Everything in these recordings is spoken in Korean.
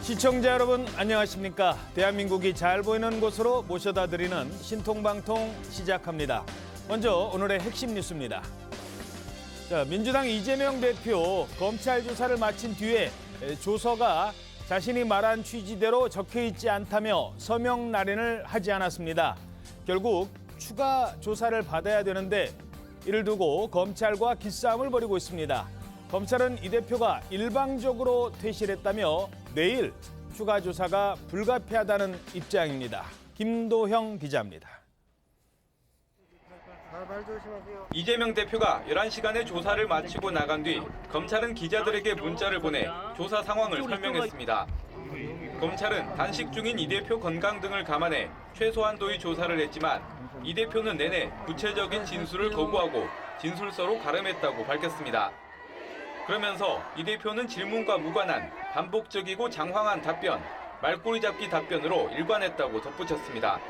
시청자 여러분 안녕하십니까? 대한민국이 잘 보이는 곳으로 모셔다 드리는 신통방통 시작합니다. 먼저 오늘의 핵심 뉴스입니다. 민주당 이재명 대표 검찰 조사를 마친 뒤에 조서가 자신이 말한 취지대로 적혀있지 않다며 서명 날인을 하지 않았습니다. 결국 추가 조사를 받아야 되는데 이를 두고 검찰과 기싸움을 벌이고 있습니다. 검찰은 이 대표가 일방적으로 퇴실했다며 내일 추가 조사가 불가피하다는 입장입니다. 김도형 기자입니다. 이재명 대표가 11시간의 조사를 마치고 나간 뒤 검찰은 기자들에게 문자를 보내 조사 상황을 설명했습니다. 검찰은 단식 중인 이 대표 건강 등을 감안해 최소한도의 조사를 했지만 이 대표는 내내 구체적인 진술을 거부하고 진술서로 가름했다고 밝혔습니다. 그러면서 이 대표는 질문과 무관한 반복적이고 장황한 답변, 말꼬리 잡기 답변으로 일관했다고 덧붙였습니다.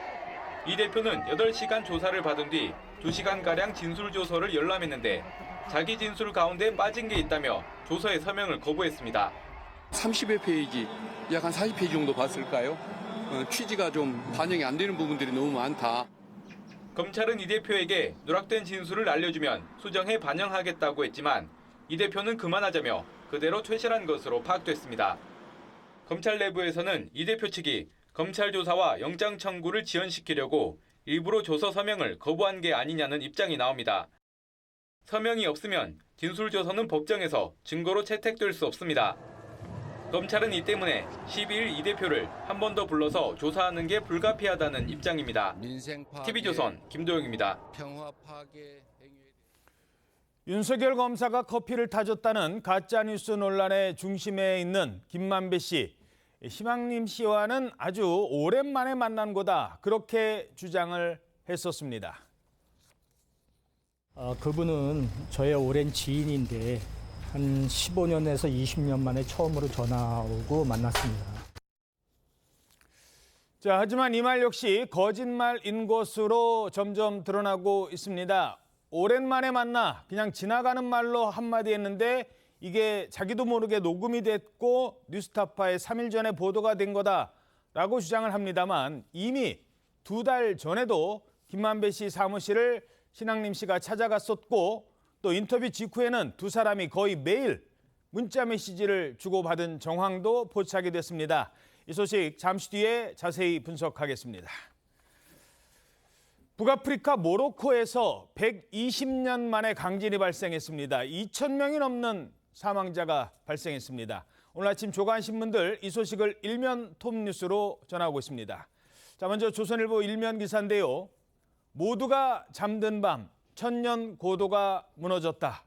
이 대표는 8시간 조사를 받은 뒤 2시간가량 진술조서를 열람했는데 자기 진술 가운데 빠진 게 있다며 조서의 서명을 거부했습니다. 30여 페이지, 약 한 40페이지 정도 봤을까요? 취지가 좀 반영이 안 되는 부분들이 너무 많다. 검찰은 이 대표에게 누락된 진술을 알려주면 수정해 반영하겠다고 했지만 이 대표는 그만하자며 그대로 퇴실한 것으로 파악됐습니다. 검찰 내부에서는 이 대표 측이 검찰 조사와 영장 청구를 지연시키려고 일부러 조서 서명을 거부한 게 아니냐는 입장이 나옵니다. 서명이 없으면 진술조서는 법정에서 증거로 채택될 수 없습니다. 검찰은 이 때문에 12일 이 대표를 한 번 더 불러서 조사하는 게 불가피하다는 입장입니다. TV조선 김도영입니다. 윤석열 검사가 커피를 타줬다는 가짜뉴스 논란의 중심에 있는 김만배 씨. 희망림 씨와는 아주 오랜만에 만난 거다. 그렇게 주장을 했었습니다. 그분은 저의 오랜 지인인데 한 15년에서 20년 만에 처음으로 전화 오고 만났습니다. 하지만 이 말 역시 거짓말인 것으로 점점 드러나고 있습니다. 오랜만에 만나 그냥 지나가는 말로 한마디 했는데 이게 자기도 모르게 녹음이 됐고 뉴스타파에 3일 전에 보도가 된 거다라고 주장을 합니다만 이미 2달 전에도 김만배 씨 사무실을 신앙림 씨가 찾아갔었고 또 인터뷰 직후에는 두 사람이 거의 매일 문자 메시지를 주고받은 정황도 포착이 됐습니다. 이 소식 잠시 뒤에 자세히 분석하겠습니다. 북아프리카 모로코에서 120년 만에 강진이 발생했습니다. 2,000명이 넘는 사망자가 발생했습니다. 오늘 아침 조간신문들 이 소식을 일면 톱뉴스로 전하고 있습니다. 먼저 조선일보 일면 기사인데요. 모두가 잠든 밤 천년 고도가 무너졌다.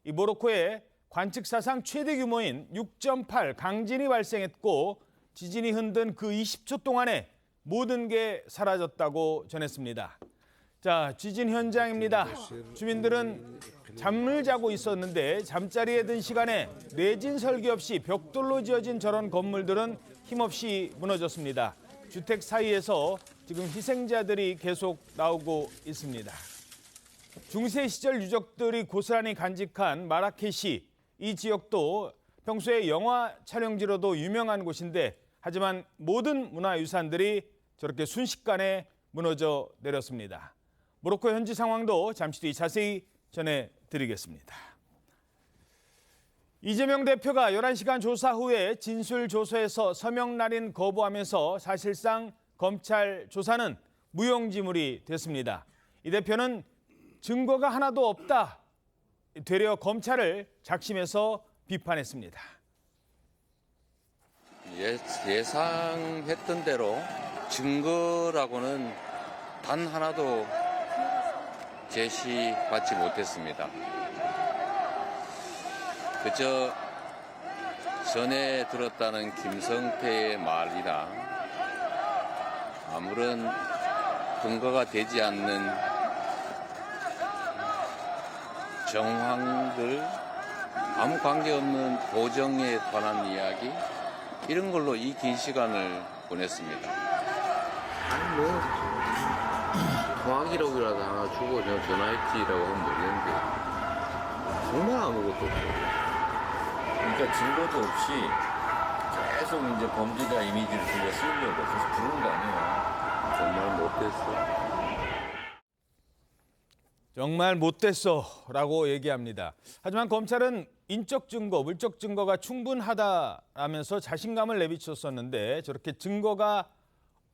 이 모로코에 관측 사상 최대 규모인 6.8 강진이 발생했고 지진이 흔든 그 20초 동안에 모든 게 사라졌다고 전했습니다. 지진 현장입니다. 주민들은 잠을 자고 있었는데 잠자리에 든 시간에 내진 설계 없이 벽돌로 지어진 저런 건물들은 힘없이 무너졌습니다. 주택 사이에서 지금 희생자들이 계속 나오고 있습니다. 중세 시절 유적들이 고스란히 간직한 마라케시, 이 지역도 평소에 영화 촬영지로도 유명한 곳인데 하지만 모든 문화유산들이 저렇게 순식간에 무너져 내렸습니다. 모로코 현지 상황도 잠시 뒤 자세히 전해드리겠습니다. 이재명 대표가 11시간 조사 후에 진술조서에서 서명 날인 거부하면서 사실상 검찰 조사는 무용지물이 됐습니다. 이 대표는 증거가 하나도 없다. 되려 검찰을 작심해서 비판했습니다. 예상했던 대로 증거라고는 단 하나도 제시받지 못했습니다. 그저 전에 들었다는 김성태의 말이나 아무런 근거가 되지 않는 정황들, 아무 관계없는 보정에 관한 이야기, 이런 걸로 이 긴 시간을 보냈습니다. 통화기록이라도 하나 주고 내가 전화했지라고 하면 모르겠는데 정말 아무것도 없고, 그러니까 증거도 없이 계속 계속 이제 범죄자 이미지를 들려 쓰려고 계속 부르는 거 아니에요. 정말 못됐어. 정말 못됐어라고 얘기합니다. 하지만 검찰은 인적 증거, 물적 증거가 충분하다라면서 자신감을 내비쳤었는데 저렇게 증거가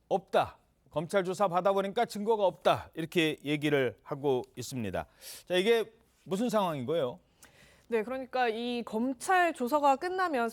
없다. 검찰 조사 받아보니까 증거가 없다. 이렇게 얘기를 하고 있습니다. 자, 이게 무슨 상황인 거예요? 네, 그러니까 이 검찰 조사가 끝나면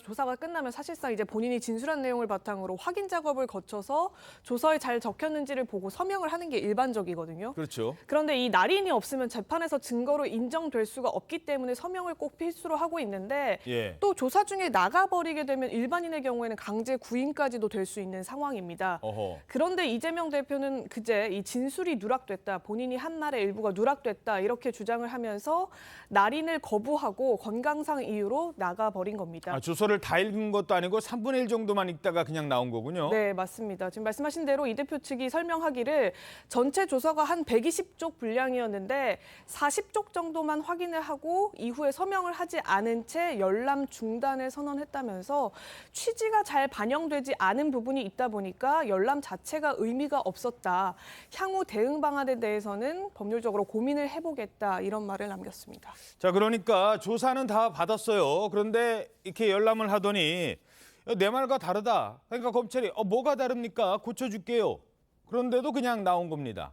사실상 이제 본인이 진술한 내용을 바탕으로 확인 작업을 거쳐서 조서에 잘 적혔는지를 보고 서명을 하는 게 일반적이거든요. 그렇죠. 그런데 이 날인이 없으면 재판에서 증거로 인정될 수가 없기 때문에 서명을 꼭 필수로 하고 있는데 예. 또 조사 중에 나가버리게 되면 일반인의 경우에는 강제 구인까지도 될 수 있는 상황입니다. 어허. 그런데 이재명 대표는 그제 이 진술이 누락됐다, 본인이 한 말의 일부가 누락됐다 이렇게 주장을 하면서 날인을 거부하고 건강상 이유로 나가버린 겁니다. 아, 주소를 다 읽은 것도 아니고 3분의 1 정도만 읽다가 그냥 나온 거군요. 네, 맞습니다. 지금 말씀하신 대로 이 대표 측이 설명하기를 전체 조서가 한 120쪽 분량이었는데 40쪽 정도만 확인을 하고 이후에 서명을 하지 않은 채 열람 중단을 선언했다면서 취지가 잘 반영되지 않은 부분이 있다 보니까 열람 자체가 의미가 없었다. 향후 대응 방안에 대해서는 법률적으로 고민을 해보겠다 이런 말을 남겼습니다. 자, 그러니까 조사는 다 받았어요. 그런데 이렇게 열람을 하더니 내 말과 다르다. 그러니까 검찰이 뭐가 다릅니까? 고쳐줄게요. 그런데도 그냥 나온 겁니다.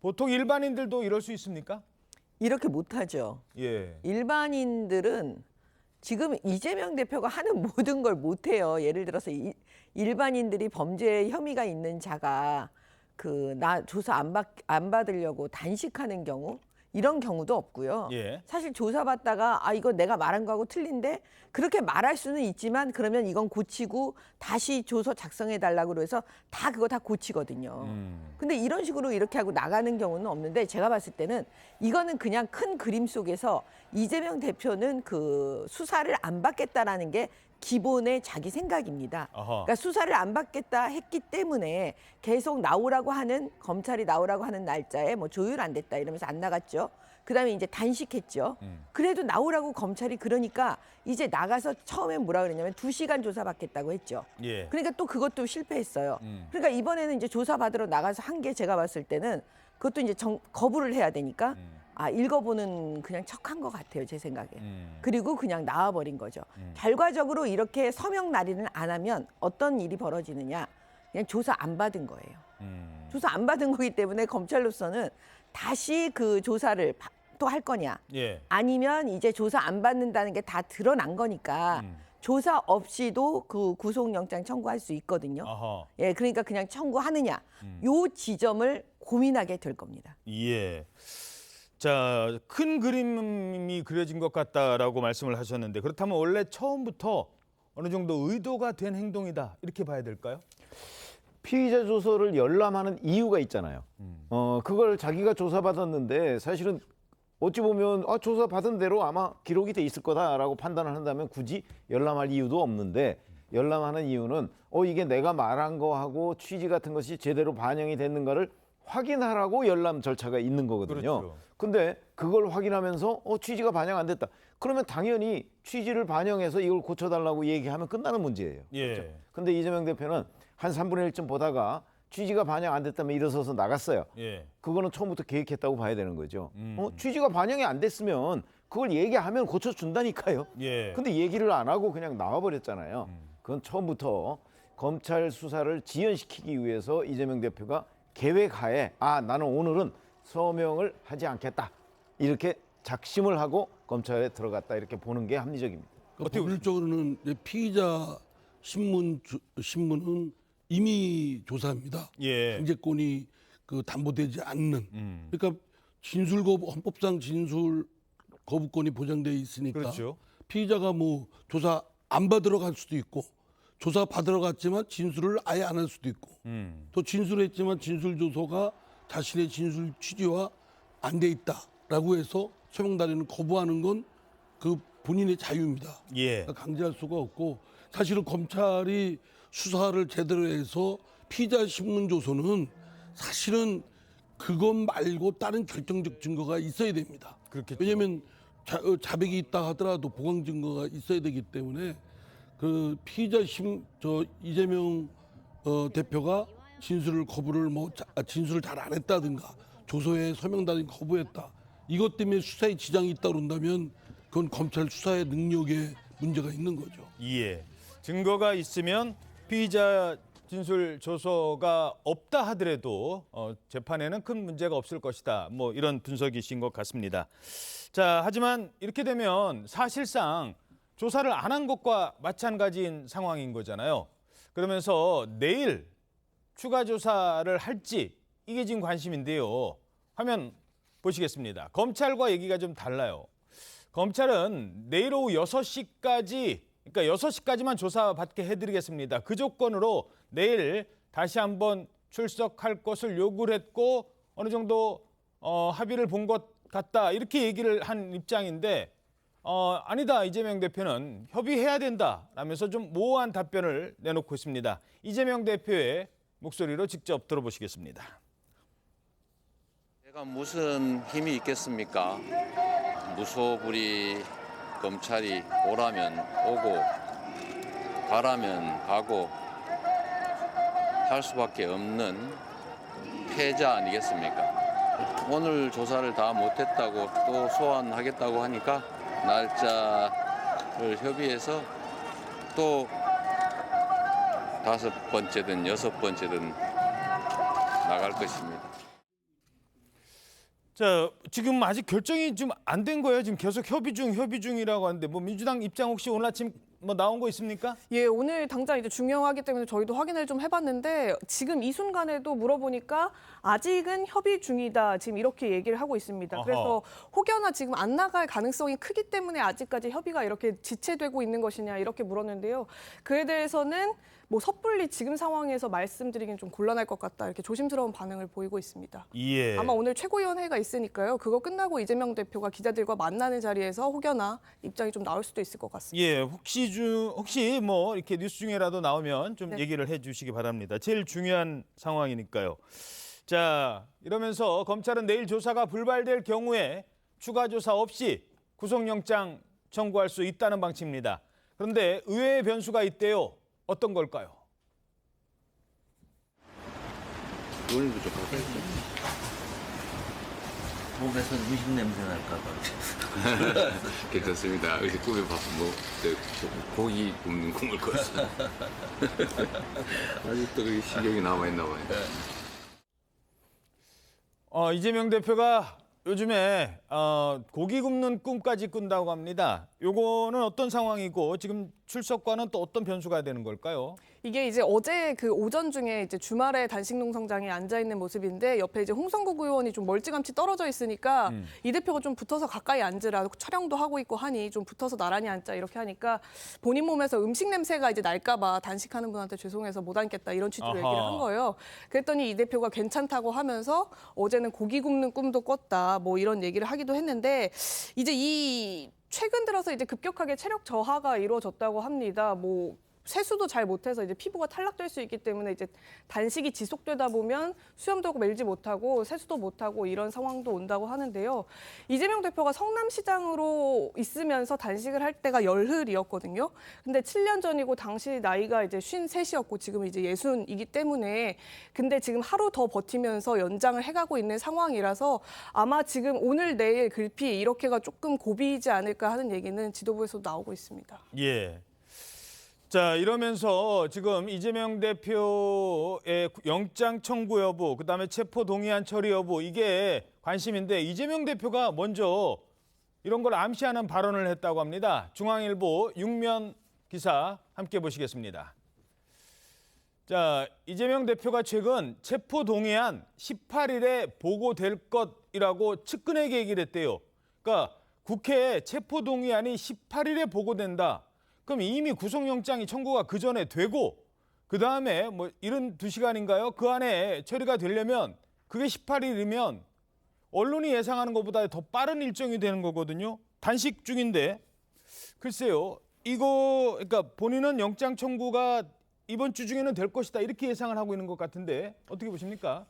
보통 일반인들도 이럴 수 있습니까? 이렇게 못하죠. 예. 일반인들은 지금 이재명 대표가 하는 모든 걸 못해요. 예를 들어서 일반인들이 범죄 혐의가 있는 자가 나 조사 안 받으려고 단식하는 경우 이런 경우도 없고요. 예. 사실 조사받다가 이거 내가 말한 거하고 틀린데 그렇게 말할 수는 있지만 그러면 이건 고치고 다시 조서 작성해달라고 해서 그거 다 고치거든요. 근데 이런 식으로 이렇게 하고 나가는 경우는 없는데 제가 봤을 때는 이거는 그냥 큰 그림 속에서 이재명 대표는 그 수사를 안 받겠다라는 게 기본의 자기 생각입니다. 어허. 그러니까 수사를 안 받겠다 했기 때문에 계속 검찰이 나오라고 하는 날짜에 뭐 조율 안 됐다 이러면서 안 나갔죠. 그다음에 이제 단식했죠. 그래도 나오라고 검찰이 그러니까 이제 나가서 처음에 뭐라 그랬냐면 2시간 조사 받겠다고 했죠. 예. 그러니까 또 그것도 실패했어요. 그러니까 이번에는 이제 조사 받으러 나가서 한 게 제가 봤을 때는 그것도 이제 거부를 해야 되니까 읽어보는 그냥 척한 것 같아요, 제 생각에. 그리고 그냥 나와버린 거죠. 결과적으로 이렇게 서명 날인을 안 하면 어떤 일이 벌어지느냐. 그냥 조사 안 받은 거예요. 조사 안 받은 거기 때문에 검찰로서는 다시 그 조사를 또 할 거냐. 예. 아니면 이제 조사 안 받는다는 게 다 드러난 거니까 조사 없이도 그 구속영장 청구할 수 있거든요. 어허. 예, 그러니까 그냥 청구하느냐. 요 지점을 고민하게 될 겁니다. 예. 자, 큰 그림이 그려진 것 같다라고 말씀을 하셨는데 그렇다면 원래 처음부터 어느 정도 의도가 된 행동이다 이렇게 봐야 될까요? 피의자 조서를 열람하는 이유가 있잖아요. 그걸 자기가 조사받았는데 사실은 어찌 보면 조사받은 대로 아마 기록이 돼 있을 거다라고 판단을 한다면 굳이 열람할 이유도 없는데 열람하는 이유는 이게 내가 말한 거하고 취지 같은 것이 제대로 반영이 됐는가를 확인하라고 열람 절차가 있는 거거든요. 그렇죠. 근데 그걸 확인하면서 취지가 반영 안 됐다. 그러면 당연히 취지를 반영해서 이걸 고쳐달라고 얘기하면 끝나는 문제예요. 예. 그렇죠? 근데 이재명 대표는 한 3분의 1쯤 보다가 취지가 반영 안 됐다면 일어서서 나갔어요. 예. 그거는 처음부터 계획했다고 봐야 되는 거죠. 취지가 반영이 안 됐으면 그걸 얘기하면 고쳐준다니까요. 예. 근데 얘기를 안 하고 그냥 나와버렸잖아요. 그건 처음부터 검찰 수사를 지연시키기 위해서 이재명 대표가 계획하에 나는 오늘은 서명을 하지 않겠다. 이렇게 작심을 하고 검찰에 들어갔다 이렇게 보는 게 합리적입니다. 그러니까 법률적으로는 피의자 신문은 임의 조사입니다. 예. 강제권이 담보되지 않는. 그러니까 진술 거부 헌법상 진술 거부권이 보장돼 있으니까 그렇죠. 피의자가 뭐 조사 안 받으러 갈 수도 있고 조사 받으러 갔지만 진술을 아예 안 할 수도 있고 또 진술했지만 진술 조서가 자신의 진술 취지와 안 돼 있다라고 해서 서명 날인을 거부하는 건 그 본인의 자유입니다. 예. 그러니까 강제할 수가 없고 사실은 검찰이 수사를 제대로 해서 피의자 신문 조서는 사실은 그것 말고 다른 결정적 증거가 있어야 됩니다. 그렇겠죠. 왜냐하면 자백이 있다 하더라도 보강 증거가 있어야 되기 때문에 그 피의자 이재명 대표가 진술을 진술을 잘 안 했다든가 조서에 서명단이 거부했다. 이것 때문에 수사에 지장이 있다 그런다면 그건 검찰 수사의 능력에 문제가 있는 거죠. 예. 증거가 있으면 피의자 진술 조서가 없다 하더라도 재판에는 큰 문제가 없을 것이다. 뭐 이런 분석이신 것 같습니다. 자, 하지만 이렇게 되면 사실상 조사를 안 한 것과 마찬가지인 상황인 거잖아요. 그러면서 내일 추가 조사를 할지 이게 지금 관심인데요. 화면 보시겠습니다. 검찰과 얘기가 좀 달라요. 검찰은 내일 오후 6시까지, 그러니까 6시까지만 조사받게 해드리겠습니다. 그 조건으로 내일 다시 한번 출석할 것을 요구를 했고 어느 정도 합의를 본 것 같다 이렇게 얘기를 한 입장인데 아니다. 이재명 대표는 협의해야 된다라면서 좀 모호한 답변을 내놓고 있습니다. 이재명 대표의 목소리로 직접 들어보시겠습니다. 제가 무슨 힘이 있겠습니까? 무소불위 검찰이 오라면 오고 가라면 가고 할 수밖에 없는 패자 아니겠습니까? 오늘 조사를 다 못했다고 또 소환하겠다고 하니까 날짜를 협의해서 또 5번째든 6번째든 나갈 것입니다. 자, 지금 아직 결정이 좀 안 된 거예요. 지금 계속 협의 중이라고 하는데 뭐 민주당 입장 혹시 오늘 아침 뭐 나온 거 있습니까? 예, 오늘 당장 이제 중요하기 때문에 저희도 확인을 좀 해봤는데 지금 이 순간에도 물어보니까 아직은 협의 중이다. 지금 이렇게 얘기를 하고 있습니다. 어허. 그래서 혹여나 지금 안 나갈 가능성이 크기 때문에 아직까지 협의가 이렇게 지체되고 있는 것이냐 이렇게 물었는데요. 그에 대해서는 뭐 섣불리 지금 상황에서 말씀드리긴 좀 곤란할 것 같다. 이렇게 조심스러운 반응을 보이고 있습니다. 예. 아마 오늘 최고위원회가 있으니까요. 그거 끝나고 이재명 대표가 기자들과 만나는 자리에서 혹여나 입장이 좀 나올 수도 있을 것 같습니다. 예, 혹시 뭐 이렇게 뉴스 중에라도 나오면 좀 네. 얘기를 해주시기 바랍니다. 제일 중요한 상황이니까요. 자, 이러면서 검찰은 내일 조사가 불발될 경우에 추가 조사 없이 구속영장 청구할 수 있다는 방침입니다. 그런데 의외의 변수가 있대요. 어떤 걸까요? 오늘 부족하겠죠. 몸에서 음식 냄새 날까 봐. 괜찮습니다. 어제 꿈에 고기 굽는 꿈을 꿨어요. 아직도 그게 식욕이 남아있나 봐요. 이재명 대표가 요즘에 고기 굽는 꿈까지 꾼다고 합니다. 요거는 어떤 상황이고 지금 출석과는 또 어떤 변수가 되는 걸까요? 이게 이제 어제 그 오전 중에 이제 주말에 단식 농성장에 앉아 있는 모습인데 옆에 이제 홍성국 의원이 좀 멀찌감치 떨어져 있으니까 이 대표가 좀 붙어서 가까이 앉으라 촬영도 하고 있고 하니 좀 붙어서 나란히 앉자 이렇게 하니까 본인 몸에서 음식 냄새가 이제 날까봐 단식하는 분한테 죄송해서 못 앉겠다 이런 취지로 얘기를 한 거예요. 그랬더니 이 대표가 괜찮다고 하면서 어제는 고기 굽는 꿈도 꿨다 뭐 이런 얘기를 하기도 했는데 이제 이 최근 들어서 이제 급격하게 체력 저하가 이루어졌다고 합니다. 뭐 세수도 잘 못해서 이제 피부가 탈락될 수 있기 때문에 이제 단식이 지속되다 보면 수염도 말지 못하고 세수도 못하고 이런 상황도 온다고 하는데요. 이재명 대표가 성남시장으로 있으면서 단식을 할 때가 열흘이었거든요. 근데 7년 전이고 당시 나이가 이제 53이었고 지금 이제 60이기 때문에 근데 지금 하루 더 버티면서 연장을 해가고 있는 상황이라서 아마 지금 오늘 내일 글피 이렇게가 조금 고비이지 않을까 하는 얘기는 지도부에서도 나오고 있습니다. 예. 자, 이러면서 지금 이재명 대표의 영장 청구 여부, 그다음에 체포 동의안 처리 여부 이게 관심인데 이재명 대표가 먼저 이런 걸 암시하는 발언을 했다고 합니다. 중앙일보 6면 기사 함께 보시겠습니다. 자, 이재명 대표가 최근 체포 동의안 18일에 보고될 것이라고 측근에게 얘기를 했대요. 그러니까 국회에 체포 동의안이 18일에 보고된다. 그럼 이미 구속영장이 청구가 그 전에 되고 그다음에 뭐 72시간인가요? 그 안에 처리가 되려면 그게 18일이면 언론이 예상하는 것보다 더 빠른 일정이 되는 거거든요. 단식 중인데 글쎄요. 이거 그러니까 본인은 영장 청구가 이번 주 중에는 될 것이다. 이렇게 예상을 하고 있는 것 같은데 어떻게 보십니까?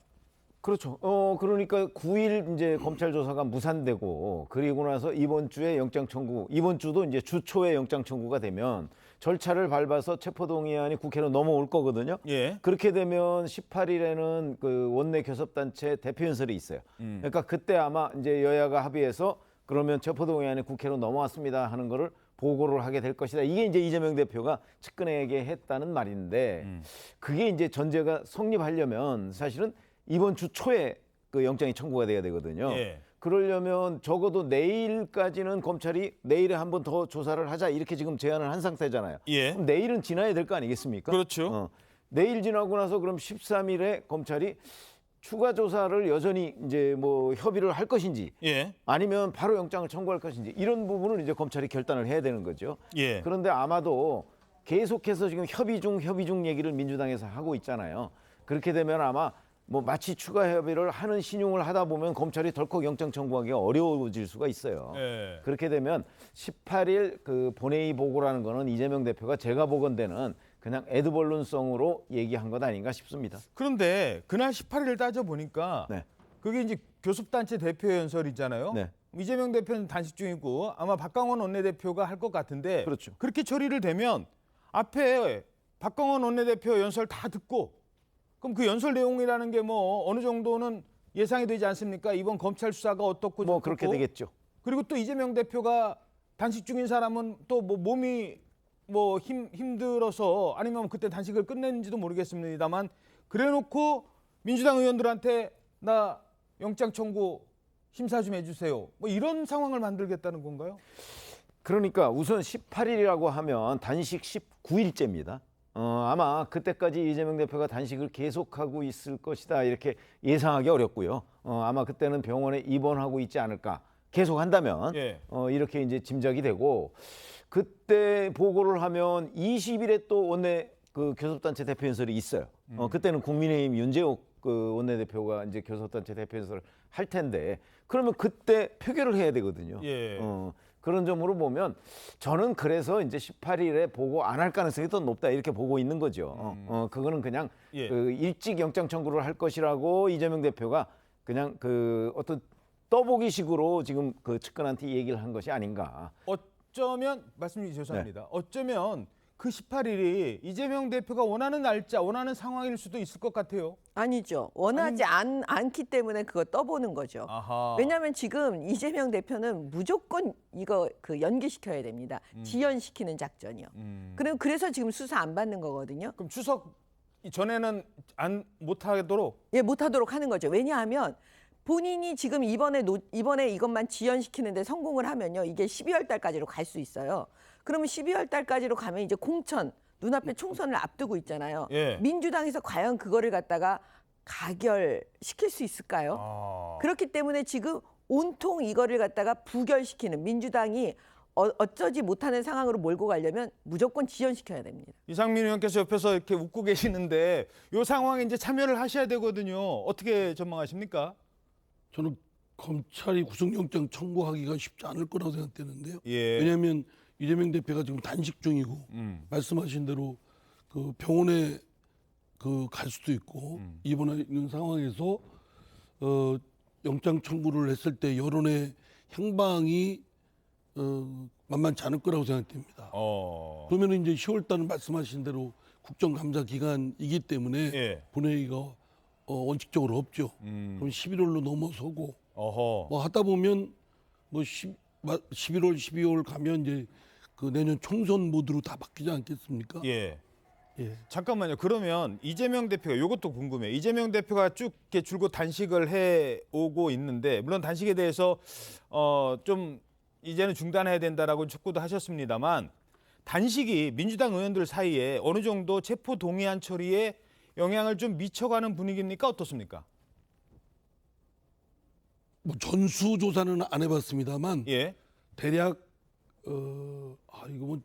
그렇죠. 그러니까 9일 이제 검찰 조사가 무산되고 그리고 나서 이번 주에 영장 청구, 이번 주도 이제 주 초에 영장 청구가 되면 절차를 밟아서 체포동의안이 국회로 넘어올 거거든요. 예. 그렇게 되면 18일에는 그 원내 교섭단체 대표연설이 있어요. 그러니까 그때 아마 이제 여야가 합의해서 그러면 체포동의안이 국회로 넘어왔습니다 하는 거를 보고를 하게 될 것이다. 이게 이제 이재명 대표가 측근에게 했다는 말인데 그게 이제 전제가 성립하려면 사실은 이번 주 초에 그 영장이 청구가 돼야 되거든요. 예. 그러려면 적어도 내일까지는 검찰이 내일에 한 번 더 조사를 하자 이렇게 지금 제안을 한 상태잖아요. 예. 그럼 내일은 지나야 될 거 아니겠습니까? 그렇죠. 내일 지나고 나서 그럼 13일에 검찰이 추가 조사를 여전히 이제 뭐 협의를 할 것인지 예. 아니면 바로 영장을 청구할 것인지 이런 부분을 이제 검찰이 결단을 해야 되는 거죠. 예. 그런데 아마도 계속해서 지금 협의 중 얘기를 민주당에서 하고 있잖아요. 그렇게 되면 아마 뭐 마치 추가 협의를 하는 신용을 하다 보면 검찰이 덜컥 영장 청구하기가 어려워질 수가 있어요. 예. 그렇게 되면 18일 그 본회의 보고라는 거는 이재명 대표가 제가 보건대는 그냥 에드벌룬성으로 얘기한 것 아닌가 싶습니다. 그런데 그날 18일을 따져 보니까 네. 그게 이제 교섭단체 대표 연설이잖아요. 네. 이재명 대표는 단식 중이고 아마 박강원 원내대표가 할 것 같은데 그렇죠. 그렇게 처리를 되면 앞에 박강원 원내대표 연설 다 듣고 그럼 그 연설 내용이라는 게 뭐 어느 정도는 예상이 되지 않습니까? 이번 검찰 수사가 어떻고 뭐 그렇게 어떻고. 되겠죠. 그리고 또 이재명 대표가 단식 중인 사람은 또 뭐 몸이 뭐 힘들어서 아니면 그때 단식을 끝냈는지도 모르겠습니다만 그래놓고 민주당 의원들한테 나 영장 청구 심사 좀 해주세요. 뭐 이런 상황을 만들겠다는 건가요? 그러니까 우선 18일이라고 하면 단식 19일째입니다. 아마 그때까지 이재명 대표가 단식을 계속하고 있을 것이다 이렇게 예상하기 어렵고요. 아마 그때는 병원에 입원하고 있지 않을까. 계속 한다면 예. 이렇게 이제 짐작이 되고 그때 보고를 하면 20일에 또 원내 그 교섭단체 대표 연설이 있어요. 그때는 국민의힘 윤재옥 그 원내대표가 이제 교섭단체 대표 연설을 할 텐데 그러면 그때 표결을 해야 되거든요. 예. 그런 점으로 보면 저는 그래서 이제 18일에 보고 안 할 가능성이 더 높다 이렇게 보고 있는 거죠. 그거는 그냥 예. 그 일찍 영장 청구를 할 것이라고 이재명 대표가 그냥 그 어떤 떠보기식으로 지금 그 측근한테 얘기를 한 것이 아닌가. 어쩌면 말씀드리기 죄송합니다. 어쩌면 그 18일이 이재명 대표가 원하는 날짜, 원하는 상황일 수도 있을 것 같아요. 아니죠. 원하지 않기 때문에 그거 떠보는 거죠. 아하. 왜냐하면 지금 이재명 대표는 무조건 이거 그 연기시켜야 됩니다. 지연시키는 작전이요. 그래서 지금 수사 안 받는 거거든요. 그럼 추석 전에는 못하도록? 예, 못하도록 하는 거죠. 왜냐하면 본인이 지금 이번에 이것만 지연시키는데 성공을 하면요, 이게 12월 달까지로 갈 수 있어요. 그러면 12월 달까지로 가면 이제 공천, 눈앞에 총선을 앞두고 있잖아요. 예. 민주당에서 과연 그거를 갖다가 가결시킬 수 있을까요? 그렇기 때문에 지금 온통 이거를 갖다가 부결시키는 민주당이 어쩌지 못하는 상황으로 몰고 가려면 무조건 지연시켜야 됩니다. 이상민 의원께서 옆에서 이렇게 웃고 계시는데 이 상황에 이제 참여를 하셔야 되거든요. 어떻게 전망하십니까? 저는 검찰이 구속영장 청구하기가 쉽지 않을 거라고 생각되는데요. 예. 왜냐하면 이재명 대표가 지금 단식 중이고 말씀하신 대로 그 병원에 그 갈 수도 있고 입원해 있는 상황에서 영장 청구를 했을 때 여론의 향방이 만만치 않을 거라고 생각됩니다. 그러면 이제 10월 달은 말씀하신 대로 국정감사 기간이기 때문에 예. 본회의가 원칙적으로 없죠. 그럼 11월로 넘어서고 어허. 뭐 하다 보면 뭐 11월, 12월 가면 이제 그 내년 총선 모드로 다 바뀌지 않겠습니까? 예. 예. 잠깐만요. 그러면 이재명 대표가 이것도 궁금해요. 이재명 대표가 쭉 이렇게 줄곧 단식을 해 오고 있는데 물론 단식에 대해서 좀 이제는 중단해야 된다라고 촉구도 하셨습니다만 단식이 민주당 의원들 사이에 어느 정도 체포 동의안 처리에 영향을 좀 미쳐가는 분위기입니까? 어떻습니까? 뭐 전수 조사는 안 해봤습니다만 예. 대략 이거 뭐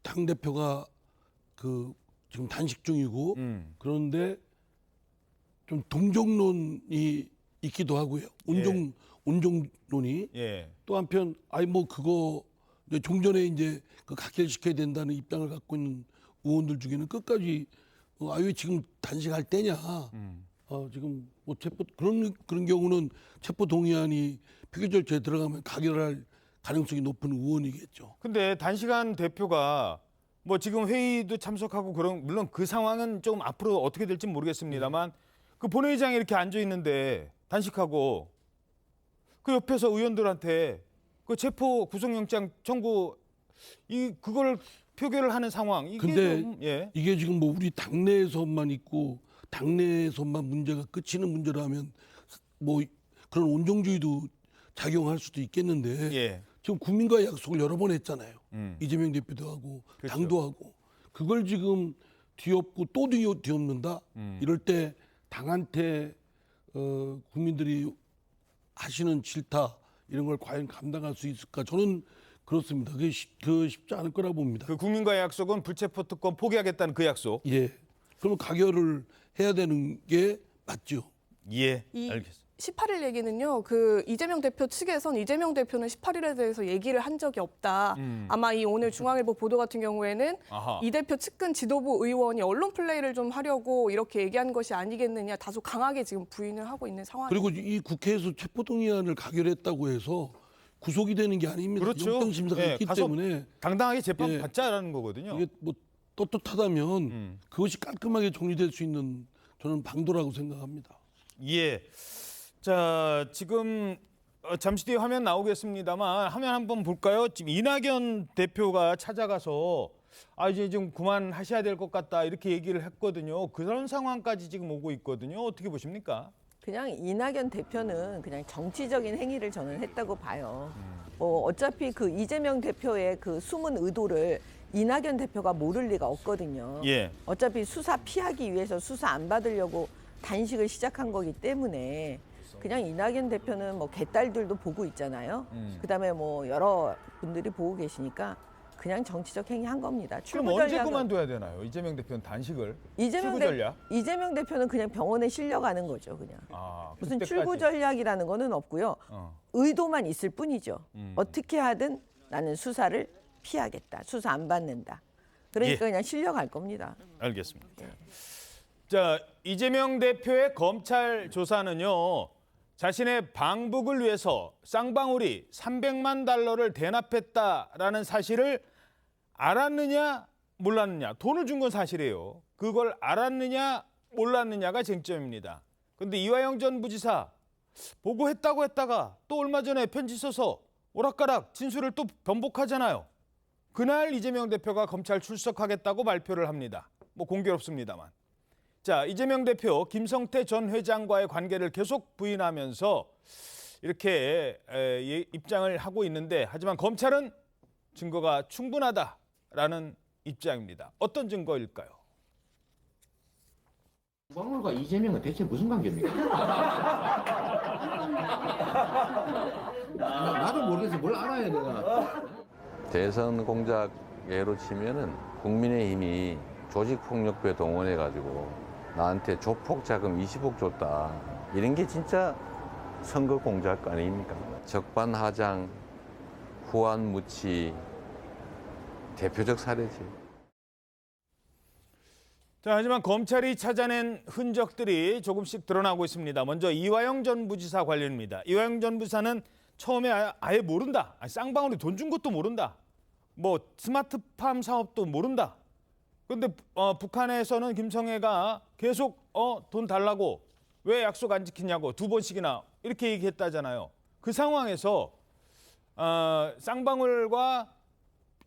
당 대표가 그 지금 단식 중이고 그런데 좀 동정론이 있기도 하고요. 온정론이 예. 또 한편 뭐 그거 이제 종전에 이제 그 각결시켜야 된다는 입장을 갖고 있는 의원들 중에는 끝까지 왜 지금 단식할 때냐. 지금 뭐 그런 경우는 체포 동의안이 표결 절차에 들어가면 가결할 가능성이 높은 의원이겠죠. 근데 단식한 대표가 뭐 지금 회의도 참석하고 그런 물론 그 상황은 좀 앞으로 어떻게 될지 모르겠습니다만 그 본회의장에 이렇게 앉아 있는데 단식하고 그 옆에서 의원들한테 그 체포 구속영장 청구 그걸 표결을 하는 상황 이게 근데 좀, 예. 이게 지금 뭐 우리 당내에서만 있고 당내에서만 문제가 끝이는 문제라면 뭐 그런 온정주의도 작용할 수도 있겠는데 예. 지금 국민과의 약속을 여러 번 했잖아요. 이재명 대표도 하고 그렇죠. 당도 하고 그걸 지금 뒤엎고 또 뒤엎는다. 이럴 때 당한테 국민들이 하시는 질타 이런 걸 과연 감당할 수 있을까? 저는 그렇습니다. 그게 쉽지 않을 거라 봅니다. 그 국민과의 약속은 불체포 특권 포기하겠다는 그 약속. 예. 그러면 가결을 해야 되는 게 맞죠. 예. 이 알겠습니다. 18일 얘기는요. 그 이재명 대표 측에선 이재명 대표는 18일에 대해서 얘기를 한 적이 없다. 아마 이 오늘 중앙일보 보도 같은 경우에는 아하. 이 대표 측근 지도부 의원이 언론 플레이를 좀 하려고 이렇게 얘기한 것이 아니겠느냐. 다소 강하게 지금 부인을 하고 있는 상황입니다. 그리고 이 국회에서 체포동의안을 가결했다고 해서 구속이 되는 게 아닙니다. 그렇죠. 영장심사가 예, 있기 가서 때문에 당당하게 재판 예. 받자라는 거거든요. 이게 뭐 떳떳하다면 그것이 깔끔하게 정리될 수 있는 저는 방도라고 생각합니다. 예. 자, 지금 잠시 뒤에 화면 나오겠습니다만 화면 한번 볼까요? 지금 이낙연 대표가 찾아가서 이제 좀 그만하셔야 될 것 같다 이렇게 얘기를 했거든요. 그런 상황까지 지금 오고 있거든요. 어떻게 보십니까? 그냥 이낙연 대표는 그냥 정치적인 행위를 저는 했다고 봐요. 뭐 어차피 그 이재명 대표의 그 숨은 의도를 이낙연 대표가 모를 리가 없거든요. 예. 어차피 수사 피하기 위해서 수사 안 받으려고 단식을 시작한 거기 때문에 그냥 이낙연 대표는 뭐 개딸들도 보고 있잖아요. 그다음에 뭐 여러 분들이 보고 계시니까 그냥 정치적 행위 한 겁니다. 그럼 언제 그만둬야 되나요? 이재명 대표는 단식을? 출구 전략? 이재명 대표는 그냥 병원에 실려가는 거죠, 그냥. 무슨 그때까지. 출구 전략이라는 거는 없고요. 의도만 있을 뿐이죠. 어떻게 하든 나는 수사를 피하겠다. 수사 안 받는다. 그러니까 그냥 실려갈 겁니다. 알겠습니다. 자, 이재명 대표의 검찰 조사는요. 자신의 방북을 위해서 쌍방울이 300만 달러를 대납했다라는 사실을 알았느냐 몰랐느냐. 돈을 준 건 사실이에요. 그걸 알았느냐 몰랐느냐가 쟁점입니다. 그런데 이화영 전 부지사 보고했다고 했다가 또 얼마 전에 편지 써서 오락가락 진술을 또 변복하잖아요. 그날 이재명 대표가 검찰 출석하겠다고 발표를 합니다. 뭐 공교롭습니다만. 자, 이재명 대표 김성태 전 회장과의 관계를 계속 부인하면서 이렇게 입장을 하고 있는데 하지만 검찰은 증거가 충분하다라는 입장입니다. 어떤 증거일까요? 쌍방울과 이재명은 대체 무슨 관계입니까? 나도 모르겠어. 뭘 알아야 내가. 대선 공작 예로 치면은 국민의힘이 조직폭력배 동원해가지고 나한테 조폭 자금 20억 줬다. 이런 게 진짜 선거 공작 아닙니까? 적반하장, 후안무치 대표적 사례지. 자, 하지만 검찰이 찾아낸 흔적들이 조금씩 드러나고 있습니다. 먼저 이화영 전 부지사 관련입니다. 이화영 전 부지사는 처음에 아예 모른다. 쌍방울이 돈 준 것도 모른다. 뭐 스마트팜 사업도 모른다. 그런데 북한에서는 김성애가 계속 돈 달라고 왜 약속 안 지키냐고 2번씩이나 이렇게 얘기했다잖아요. 그 상황에서 쌍방울과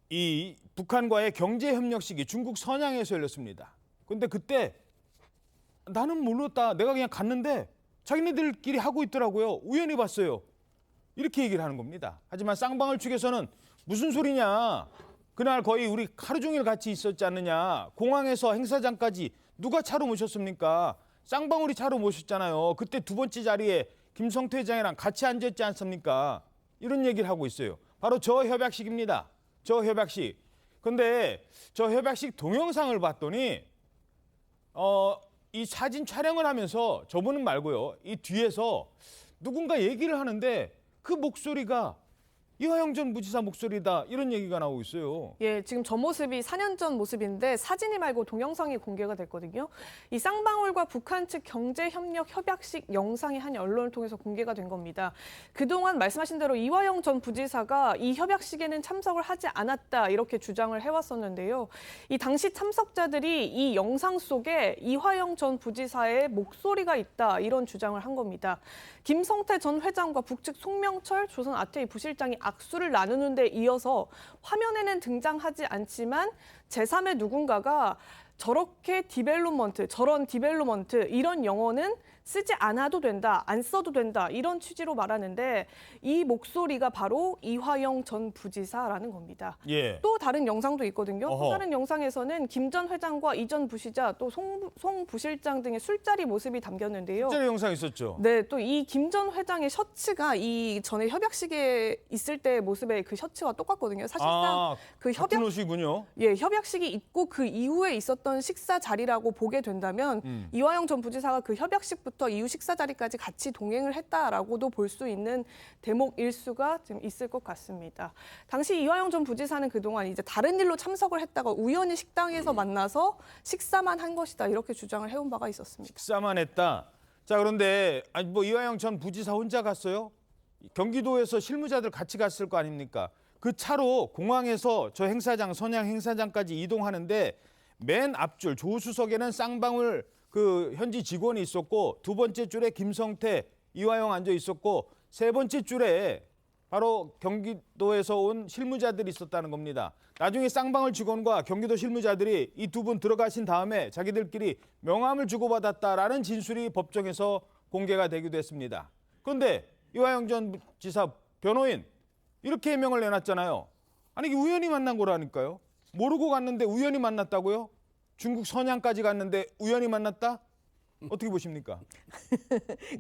이 북한과의 경제협력식이 중국 선양에서 열렸습니다. 근데 그때 나는 몰랐다. 내가 그냥 갔는데 자기네들끼리 하고 있더라고요. 우연히 봤어요. 이렇게 얘기를 하는 겁니다. 하지만 쌍방울 측에서는 무슨 소리냐. 그날 거의 우리 하루 종일 같이 있었지 않느냐. 공항에서 행사장까지 누가 차로 모셨습니까? 쌍방울이 차로 모셨잖아요. 그때 2번째 자리에 김성태 회장이랑 같이 앉았지 않습니까? 이런 얘기를 하고 있어요. 바로 저 협약식입니다. 저 협약식. 근데 저 협약식 동영상을 봤더니 이 사진 촬영을 하면서 저분은 말고요. 이 뒤에서 누군가 얘기를 하는데 그 목소리가 이화영 전 부지사 목소리다 이런 얘기가 나오고 있어요. 예, 지금 저 모습이 4년 전 모습인데 사진이 말고 동영상이 공개가 됐거든요. 이 쌍방울과 북한 측 경제협력 협약식 영상이 한 언론을 통해서 공개가 된 겁니다. 그동안 말씀하신 대로 이화영 전 부지사가 이 협약식에는 참석을 하지 않았다 이렇게 주장을 해왔었는데요. 이 당시 참석자들이 이 영상 속에 이화영 전 부지사의 목소리가 있다 이런 주장을 한 겁니다. 김성태 전 회장과 북측 송명철 조선 아태이 부실장이 악수를 나누는 데 이어서 화면에는 등장하지 않지만 제3의 누군가가 저렇게 저런 디벨로먼트 이런 영어는 쓰지 않아도 된다, 안 써도 된다 이런 취지로 말하는데 이 목소리가 바로 이화영 전 부지사라는 겁니다. 예. 또 다른 영상도 있거든요. 어허. 또 다른 영상에서는 김 전 회장과 이 전 부시자 또 송 부실장 등의 술자리 모습이 담겼는데요. 실제로 영상 있었죠. 네, 또 이 김 전 회장의 셔츠가 이 전에 협약식에 있을 때 모습의 그 셔츠와 똑같거든요. 사실상 그 같은 옷이군요. 예, 협약식이 있고 그 이후에 있었던 식사 자리라고 보게 된다면 이화영 전 부지사가 그 협약식부터 이후 식사 자리까지 같이 동행을 했다라고도 볼 수 있는 대목 일수가 좀 있을 것 같습니다. 당시 이화영 전 부지사는 그동안 이제 다른 일로 참석을 했다가 우연히 식당에서 만나서 식사만 한 것이다 이렇게 주장을 해온 바가 있었습니다. 식사만 했다. 자, 그런데 아니 뭐 이화영 전 부지사 혼자 갔어요? 경기도에서 실무자들 같이 갔을 거 아닙니까? 그 차로 공항에서 저 행사장, 선양 행사장까지 이동하는데 맨 앞줄 조수석에는 쌍방울 그 현지 직원이 있었고 두 번째 줄에 김성태, 이화영 앉아 있었고 세 번째 줄에 바로 경기도에서 온 실무자들이 있었다는 겁니다. 나중에 쌍방울 직원과 경기도 실무자들이 이 두 분 들어가신 다음에 자기들끼리 명함을 주고받았다라는 진술이 법정에서 공개가 되기도 했습니다. 그런데 이화영 전 지사 변호인 이렇게 해명을 내놨잖아요. 아니 이게 우연히 만난 거라니까요. 모르고 갔는데 우연히 만났다고요? 중국 선양까지 갔는데 우연히 만났다? 어떻게 보십니까?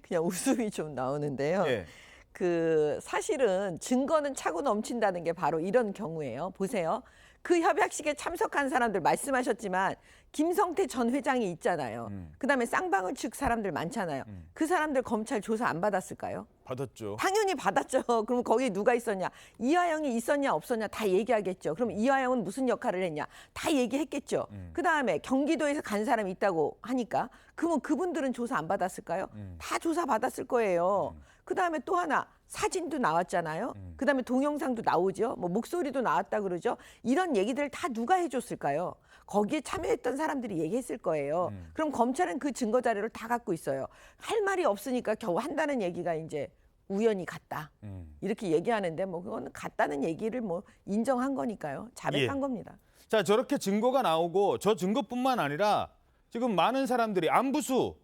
그냥 웃음이 좀 나오는데요. 예. 그 사실은 증거는 차고 넘친다는 게 바로 이런 경우예요. 보세요. 그 협약식에 참석한 사람들 말씀하셨지만 김성태 전 회장이 있잖아요. 그다음에 쌍방울 측 사람들 많잖아요. 그 사람들 검찰 조사 안 받았을까요? 받았죠. 당연히 받았죠. 그럼 거기에 누가 있었냐? 이화영이 있었냐 없었냐 다 얘기하겠죠. 그럼 이화영은 무슨 역할을 했냐? 다 얘기했겠죠. 그다음에 경기도에서 간 사람이 있다고 하니까 그러면 그분들은 조사 안 받았을까요? 다 조사 받았을 거예요. 그다음에 또 하나 사진도 나왔잖아요. 그다음에 동영상도 나오죠. 뭐 목소리도 나왔다 그러죠. 이런 얘기들 다 누가 해줬을까요? 거기에 참여했던 사람들이 얘기했을 거예요. 그럼 검찰은 그 증거 자료를 다 갖고 있어요. 할 말이 없으니까 겨우 한다는 얘기가 이제 우연히 갔다. 이렇게 얘기하는데 뭐 그거는 갔다는 얘기를 뭐 인정한 거니까요. 자백한 겁니다. 자, 저렇게 증거가 나오고 저 증거뿐만 아니라 지금 많은 사람들이 안부수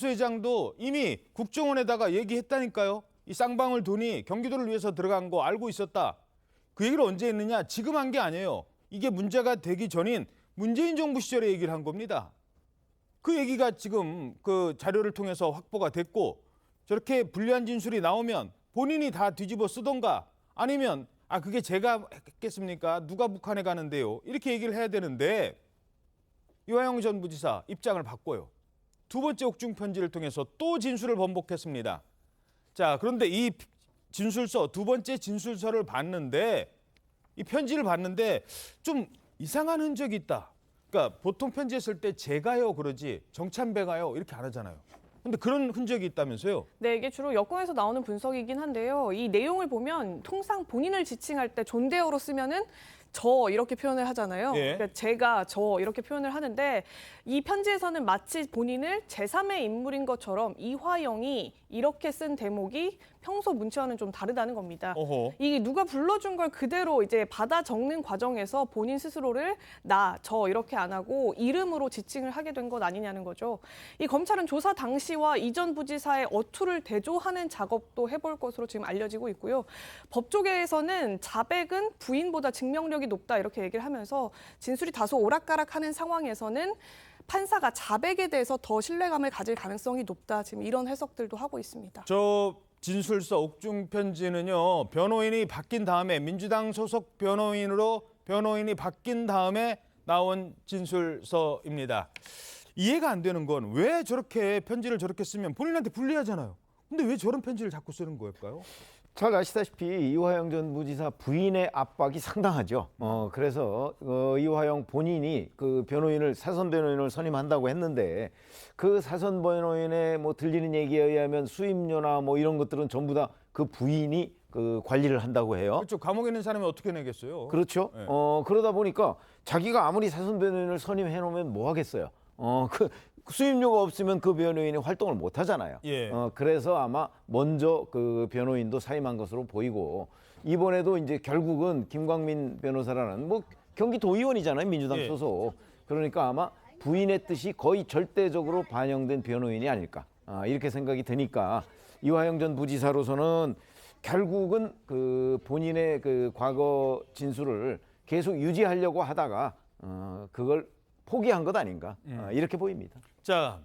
회장도 이미 국정원에다가 얘기했다니까요. 이 쌍방울 돈이 경기도를 위해서 들어간 거 알고 있었다. 그 얘기를 언제 했느냐? 지금 한 게 아니에요. 이게 문제가 되기 전인 문재인 정부 시절에 얘기를 한 겁니다. 그 얘기가 지금 그 자료를 통해서 확보가 됐고 저렇게 불리한 진술이 나오면 본인이 다 뒤집어 쓰던가 아니면 그게 제가 했겠습니까? 누가 북한에 가는데요? 이렇게 얘기를 해야 되는데 이화영 전 부지사 입장을 바꿔요. 두 번째 옥중 편지를 통해서 또 진술을 번복했습니다. 자, 그런데 이 진술서, 두 번째 진술서를 봤는데 이 편지를 봤는데 좀 이상한 흔적이 있다. 그러니까 보통 편지했을 때 제가요 그러지 정찬배가요 이렇게 안 하잖아요. 근데 그런 흔적이 있다면서요? 네, 이게 주로 여권에서 나오는 분석이긴 한데요. 이 내용을 보면 통상 본인을 지칭할 때 존대어로 쓰면은 저 이렇게 표현을 하잖아요. 예. 그러니까 제가 저 이렇게 표현을 하는데 이 편지에서는 마치 본인을 제3의 인물인 것처럼 이화영이 이렇게 쓴 대목이 평소 문체와는 좀 다르다는 겁니다. 어허. 이게 누가 불러준 걸 그대로 이제 받아 적는 과정에서 본인 스스로를 나, 저 이렇게 안 하고 이름으로 지칭을 하게 된 것 아니냐는 거죠. 이 검찰은 조사 당시와 이전 부지사의 어투를 대조하는 작업도 해볼 것으로 지금 알려지고 있고요. 법조계에서는 자백은 부인보다 증명력이 높다 이렇게 얘기를 하면서 진술이 다소 오락가락하는 상황에서는 판사가 자백에 대해서 더 신뢰감을 가질 가능성이 높다. 지금 이런 해석들도 하고 있습니다. 저 진술서 옥중 편지는요. 변호인이 바뀐 다음에 민주당 소속 변호인이 바뀐 다음에 나온 진술서입니다. 이해가 안 되는 건 왜 저렇게 편지를 저렇게 쓰면 본인한테 불리하잖아요. 근데 왜 저런 편지를 자꾸 쓰는 걸까요? 잘 아시다시피 이화영 전 부지사 부인의 압박이 상당하죠. 그래서 이화영 본인이 그 변호인을 사선 변호인을 선임한다고 했는데 그 사선 변호인의 뭐 들리는 얘기에 의하면 수임료나 뭐 이런 것들은 전부 다 그 부인이 그 관리를 한다고 해요. 그렇죠. 감옥에 있는 사람이 어떻게 내겠어요? 그렇죠. 네. 그러다 보니까 자기가 아무리 사선 변호인을 선임해 놓으면 뭐 하겠어요. 그 수임료가 없으면 그 변호인이 활동을 못 하잖아요. 예. 그래서 아마 먼저 그 변호인도 사임한 것으로 보이고 이번에도 이제 결국은 김광민 변호사라는 뭐 경기도의원이잖아요. 민주당 예. 소속. 그러니까 아마 부인의 뜻이 거의 절대적으로 반영된 변호인이 아닐까. 이렇게 생각이 드니까 이화영 전 부지사로서는 결국은 그 본인의 그 과거 진술을 계속 유지하려고 하다가 그걸 포기한 것 아닌가 이렇게 보입니다. 자,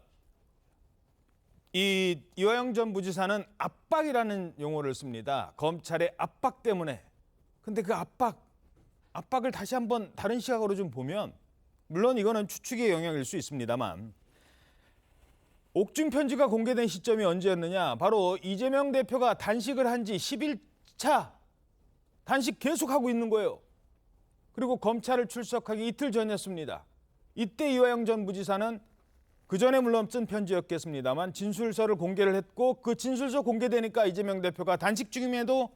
이 이화영 전 부지사는 압박이라는 용어를 씁니다. 검찰의 압박 때문에. 근데 그 압박을 다시 한번 다른 시각으로 좀 보면 물론 이거는 추측의 영역일 수 있습니다만 옥중 편지가 공개된 시점이 언제였느냐? 바로 이재명 대표가 단식을 한 지 10일차 단식 계속하고 있는 거예요. 그리고 검찰을 출석하기 이틀 전이었습니다. 이때 이화영 전 부지사는 그 전에 물론 쓴 편지였겠습니다만 진술서를 공개를 했고 그 진술서 공개되니까 이재명 대표가 단식 중임에도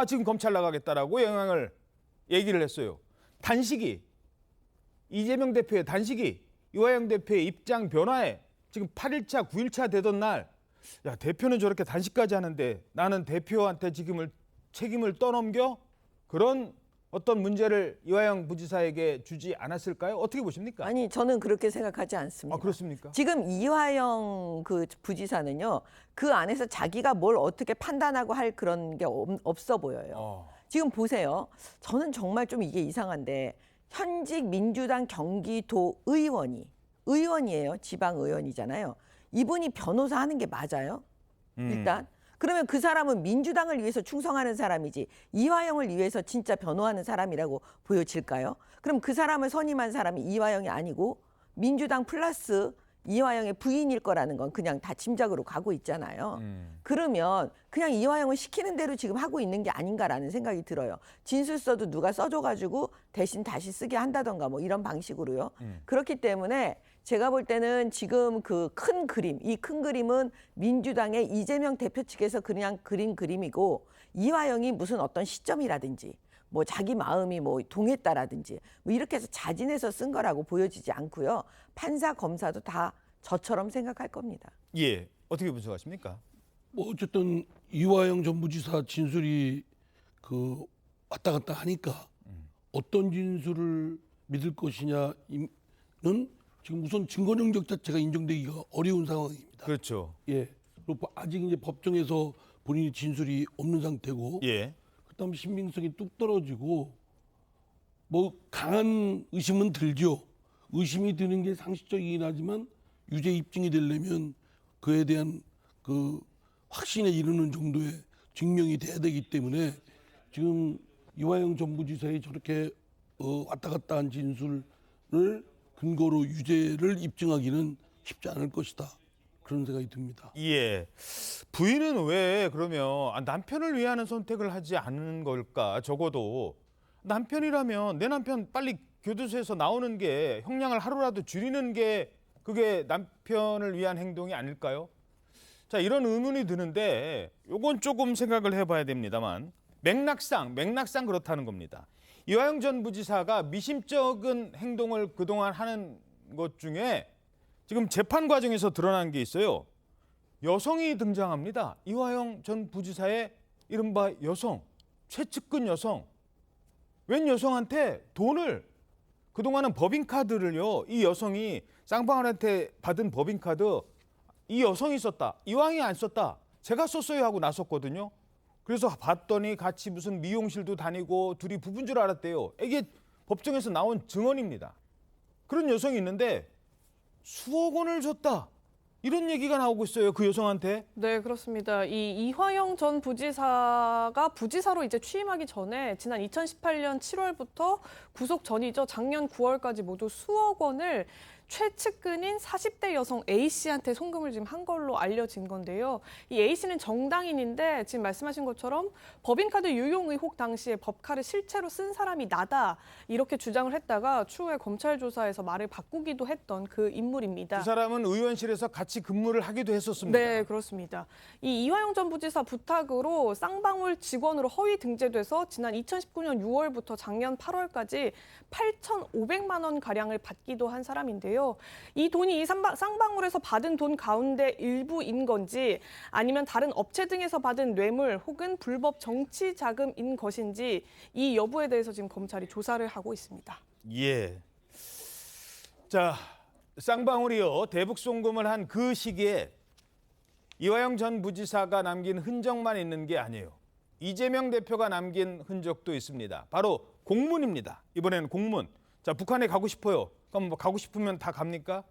지금 검찰 나가겠다라고 얘기를 했어요. 단식이 이재명 대표의 단식이 이화영 대표의 입장 변화에 지금 8일차, 9일차 되던 날 야, 대표는 저렇게 단식까지 하는데 나는 대표한테 책임을 떠넘겨? 그런 어떤 문제를 이화영 부지사에게 주지 않았을까요? 어떻게 보십니까? 아니, 저는 그렇게 생각하지 않습니다. 그렇습니까? 지금 이화영 그 부지사는요, 그 안에서 자기가 뭘 어떻게 판단하고 할 그런 게 없어 보여요. 지금 보세요. 저는 정말 좀 이게 이상한데 현직 민주당 경기도 의원이에요. 지방 의원이잖아요. 이분이 변호사 하는 게 맞아요? 일단. 그러면 그 사람은 민주당을 위해서 충성하는 사람이지 이화영을 위해서 진짜 변호하는 사람이라고 보여질까요? 그럼 그 사람을 선임한 사람이 이화영이 아니고 민주당 플러스 이화영의 부인일 거라는 건 그냥 다 짐작으로 가고 있잖아요. 그러면 그냥 이화영을 시키는 대로 지금 하고 있는 게 아닌가라는 생각이 들어요. 진술서도 누가 써줘가지고 대신 다시 쓰게 한다던가 뭐 이런 방식으로요. 그렇기 때문에 제가 볼 때는 지금 그 큰 그림, 이 큰 그림은 민주당의 이재명 대표 측에서 그냥 그린 그림이고 이화영이 무슨 어떤 시점이라든지 뭐 자기 마음이 뭐 동했다라든지 뭐 이렇게 해서 자진해서 쓴 거라고 보여지지 않고요. 판사, 검사도 다 저처럼 생각할 겁니다. 예, 어떻게 분석하십니까? 뭐 어쨌든 이화영 전 부지사 진술이 그 왔다 갔다 하니까 어떤 진술을 믿을 것이냐는 지금 우선 증거 능력 자체가 인정되기가 어려운 상황입니다. 그렇죠. 예. 그리고 아직 이제 법정에서 본인의 진술이 없는 상태고, 예. 그다음 신빙성이 뚝 떨어지고, 뭐 강한 의심은 들죠. 의심이 드는 게 상식적이긴 하지만 유죄 입증이 되려면 그에 대한 그 확신에 이르는 정도의 증명이 돼야 되기 때문에 지금 이화영 전 부지사의 저렇게 왔다 갔다 한 진술을 근거로 유죄를 입증하기는 쉽지 않을 것이다. 그런 생각이 듭니다. 예. 부인은 왜 그러면 남편을 위하는 선택을 하지 않는 걸까? 적어도 남편이라면 내 남편 빨리 교도소에서 나오는 게 형량을 하루라도 줄이는 게 그게 남편을 위한 행동이 아닐까요? 자, 이런 의문이 드는데 요건 조금 생각을 해봐야 됩니다만 맥락상 그렇다는 겁니다. 이화영 전 부지사가 미심쩍은 행동을 그동안 하는 것 중에 지금 재판 과정에서 드러난 게 있어요. 여성이 등장합니다. 이화영 전 부지사의 이른바 여성, 최측근 여성. 웬 여성한테 돈을 그동안은 법인카드를요. 이 여성이 쌍방울한테 받은 법인카드 이 여성이 썼다. 이왕이 안 썼다. 제가 썼어요 하고 나섰거든요. 그래서 봤더니 같이 무슨 미용실도 다니고 둘이 부부인 줄 알았대요. 이게 법정에서 나온 증언입니다. 그런 여성이 있는데 수억 원을 줬다. 이런 얘기가 나오고 있어요. 그 여성한테. 네, 그렇습니다. 이 이화영 전 부지사가 부지사로 이제 취임하기 전에 지난 2018년 7월부터 구속 전이죠. 작년 9월까지 모두 수억 원을 최측근인 40대 여성 A씨한테 송금을 지금 한 걸로 알려진 건데요. 이 A씨는 정당인인데 지금 말씀하신 것처럼 법인카드 유용 의혹 당시에 법카를 실제로 쓴 사람이 나다 이렇게 주장을 했다가 추후에 검찰 조사에서 말을 바꾸기도 했던 그 인물입니다. 두 사람은 의원실에서 같이 근무를 하기도 했었습니다. 네, 그렇습니다. 이 이화영 전 부지사 부탁으로 쌍방울 직원으로 허위 등재돼서 지난 2019년 6월부터 작년 8월까지 8,500만 원 가량을 받기도 한 사람인데요. 이 돈이 이 쌍방울에서 받은 돈 가운데 일부인 건지 아니면 다른 업체 등에서 받은 뇌물 혹은 불법 정치 자금인 것인지 이 여부에 대해서 지금 검찰이 조사를 하고 있습니다. 예. 자, 쌍방울이요. 대북 송금을 한 그 시기에 이화영 전 부지사가 남긴 흔적만 있는 게 아니에요. 이재명 대표가 남긴 흔적도 있습니다. 바로 공문입니다. 이번에는 공문. 자, 북한에 가고 싶어요. 그럼 뭐 가고 싶으면 다 갑니까?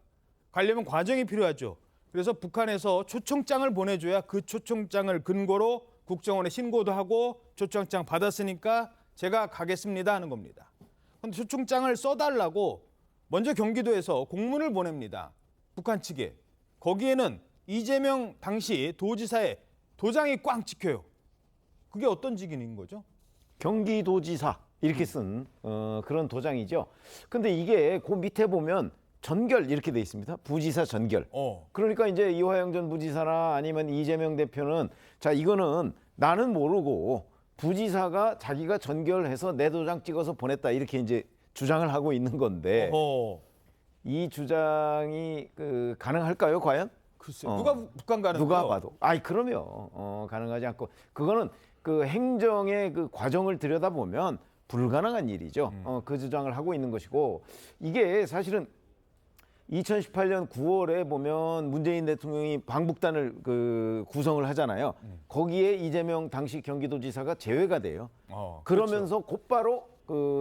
가려면 과정이 필요하죠. 그래서 북한에서 초청장을 보내줘야 그 초청장을 근거로 국정원에 신고도 하고 초청장 받았으니까 제가 가겠습니다 하는 겁니다. 그런데 초청장을 써달라고 먼저 경기도에서 공문을 보냅니다. 북한 측에. 거기에는 이재명 당시 도지사의 도장이 꽝 찍혀요. 그게 어떤 직인인 거죠? 경기도지사 이렇게 쓴 그런 도장이죠. 근데 이게 그 밑에 보면 전결 이렇게 돼 있습니다. 부지사 전결. 그러니까 이제 이화영 전 부지사나 아니면 이재명 대표는 자 이거는 나는 모르고 부지사가 자기가 전결해서 내 도장 찍어서 보냈다 이렇게 이제 주장을 하고 있는 건데 이 주장이 가능할까요, 과연? 글쎄, 누가 북한 가는 누가 거요? 봐도. 아이 그러면 가능하지 않고 그거는 그 행정의 그 과정을 들여다보면 불가능한 일이죠. 그 주장을 하고 있는 것이고 이게 사실은 2018년 9월에 보면 문재인 대통령이 방북단을 구성을 하잖아요. 거기에 이재명 당시 경기도지사가 제외가 돼요. 그러면서 그렇죠. 곧바로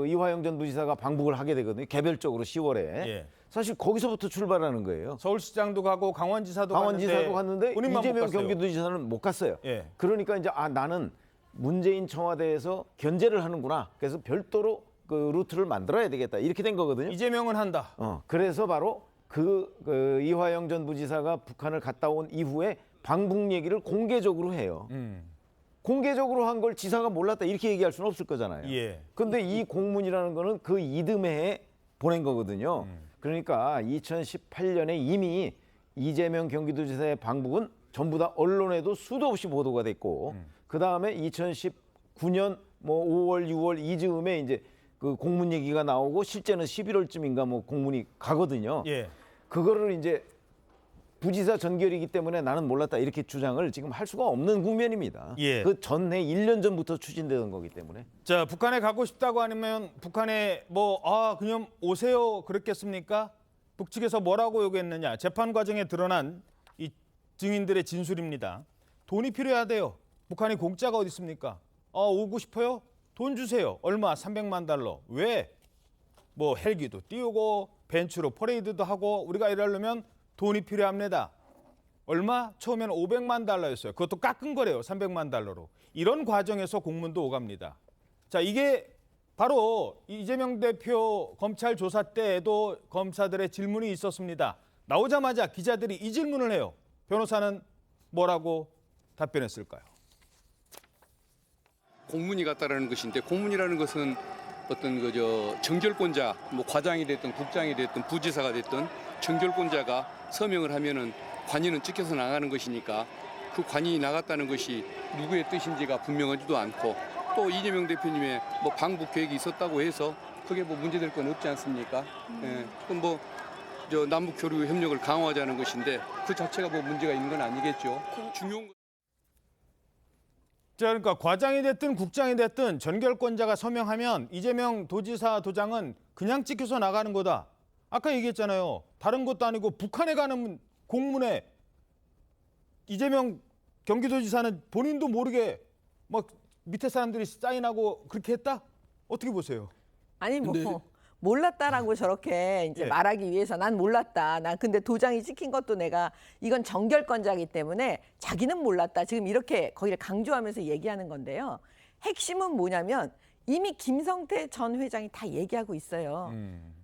이화영 전 부지사가 방북을 하게 되거든요. 개별적으로 10월에. 예. 사실 거기서부터 출발하는 거예요. 서울시장도 가고 강원지사도 갔는데 본인만 이재명 못 갔어요. 경기도지사는 못 갔어요. 예. 그러니까 이제 나는 문재인 청와대에서 견제를 하는구나. 그래서 별도로 그 루트를 만들어야 되겠다. 이렇게 된 거거든요. 이재명은 한다. 그래서 바로 그 이화영 전 부지사가 북한을 갔다 온 이후에 방북 얘기를 공개적으로 해요. 공개적으로 한 걸 지사가 몰랐다 이렇게 얘기할 수는 없을 거잖아요. 예. 근데 이 공문이라는 거는 그 이듬해에 보낸 거거든요. 그러니까 2018년에 이미 이재명 경기도지사의 방북은 전부 다 언론에도 수도 없이 보도가 됐고 그다음에 2019년 뭐 5월, 6월 이즈음에 이제 그 공문 얘기가 나오고 실제는 11월쯤인가 뭐 공문이 가거든요. 예. 그거를 이제 부지사 전결이기 때문에 나는 몰랐다 이렇게 주장을 지금 할 수가 없는 국면입니다. 예. 그 전해 1년 전부터 추진되던 거기 때문에. 자, 북한에 가고 싶다고 아니면 북한에 그냥 오세요 그랬겠습니까? 북측에서 뭐라고 요구했느냐? 재판 과정에 드러난 이 증인들의 진술입니다. 돈이 필요하대요. 북한이 공짜가 어디 있습니까? 오고 싶어요? 돈 주세요. 얼마? 300만 달러. 왜? 뭐 헬기도 띄우고 벤츠로 퍼레이드도 하고 우리가 이러려면 돈이 필요합니다. 얼마? 처음에는 500만 달러였어요. 그것도 깎은 거래요. 300만 달러로. 이런 과정에서 공문도 오갑니다. 자, 이게 바로 이재명 대표 검찰 조사 때에도 검사들의 질문이 있었습니다. 나오자마자 기자들이 이 질문을 해요. 변호사는 뭐라고 답변했을까요? 공문이 같다라는 것인데 공문이라는 것은 어떤 정결권자, 뭐 과장이 됐든 국장이 됐든 부지사가 됐든 정결권자가 서명을 하면은 관인은 찍혀서 나가는 것이니까 그 관인이 나갔다는 것이 누구의 뜻인지가 분명하지도 않고 또 이재명 대표님의 뭐 방북 계획이 있었다고 해서 그게 뭐 문제될 건 없지 않습니까? 예, 그럼 뭐 남북 교류 협력을 강화하자는 것인데 그 자체가 뭐 문제가 있는 건 아니겠죠. 중요한 건 자, 그러니까 과장이 됐든 국장이 됐든 전결권자가 서명하면 이재명 도지사 도장은 그냥 찍혀서 나가는 거다. 아까 얘기했잖아요. 다른 것도 아니고 북한에 가는 공문에 이재명 경기도지사는 본인도 모르게 막 밑에 사람들이 사인하고 그렇게 했다? 어떻게 보세요? 아니 뭐 근데- 몰랐다라고 저렇게 이제 예. 말하기 위해서 난 몰랐다. 난 근데 도장이 찍힌 것도 내가 이건 정결권자이기 때문에 자기는 몰랐다. 지금 이렇게 거기를 강조하면서 얘기하는 건데요. 핵심은 뭐냐면 이미 김성태 전 회장이 다 얘기하고 있어요.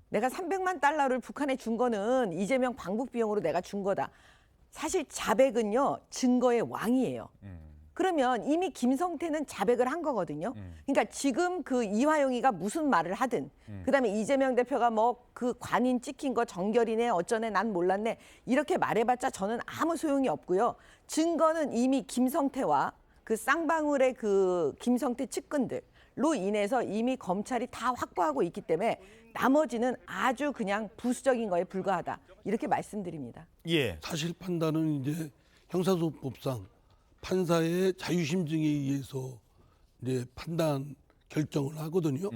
내가 300만 달러를 북한에 준 거는 이재명 방북 비용으로 내가 준 거다. 사실 자백은요, 증거의 왕이에요. 그러면 이미 김성태는 자백을 한 거거든요. 그러니까 지금 그 이화영이가 무슨 말을 하든, 그다음에 이재명 대표가 뭐 그 관인 찍힌 거 정결이네 어쩌네 난 몰랐네 이렇게 말해봤자 저는 아무 소용이 없고요. 증거는 이미 김성태와 그 쌍방울의 그 김성태 측근들로 인해서 이미 검찰이 다 확보하고 있기 때문에 나머지는 아주 그냥 부수적인 거에 불과하다 이렇게 말씀드립니다. 예. 사실 판단은 이제 형사소송법상 판사의 자유심증에 의해서 이제 판단 결정을 하거든요.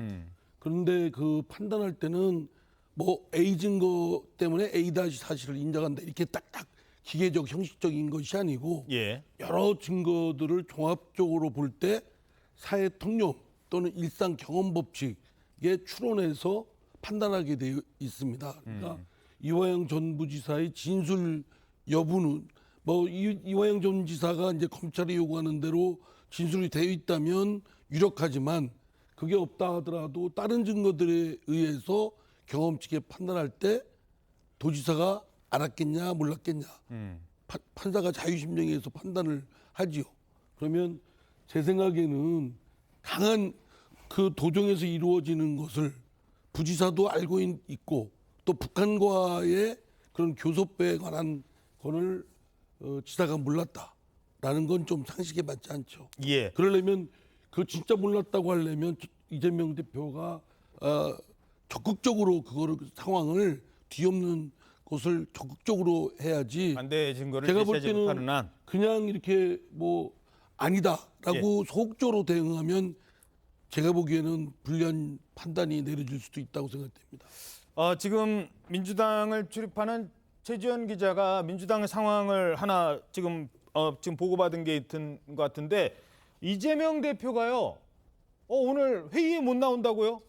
그런데 그 판단할 때는 뭐 A 증거 때문에 A 사실을 인정한다 이렇게 딱딱 기계적 형식적인 것이 아니고 예. 여러 증거들을 종합적으로 볼 때 사회 통념 또는 일상 경험 법칙에 추론해서 판단하게 되어 있습니다. 그러니까 이화영 전 부지사의 진술 여부는 뭐 이화영 전 지사가 이제 검찰이 요구하는 대로 진술이 되어 있다면 유력하지만 그게 없다 하더라도 다른 증거들에 의해서 경험칙에 판단할 때 도지사가 알았겠냐 몰랐겠냐 판사가 자유심증에 의해서 판단을 하지요. 그러면 제 생각에는 강한 그 도정에서 이루어지는 것을 부지사도 알고 있고 또 북한과의 그런 교섭에 관한 거를 지사가 몰랐다라는 건 좀 상식에 맞지 않죠. 예. 그러려면 그 진짜 몰랐다고 하려면 이재명 대표가 적극적으로 그거를 상황을 뒤엎는 것을 적극적으로 해야지. 반대 증거를 제가 볼 제시하지 못하는 때는 한. 그냥 이렇게 뭐 아니다라고 소극적으로 대응하면 제가 보기에는 불리한 판단이 내려질 수도 있다고 생각됩니다. 지금 민주당을 출입하는 최지원 기자가 민주당 상황을 하나 지금 보고받은 게 있는 것 같은데 이재명 대표가요. 오늘 회의에 못 나온다고요?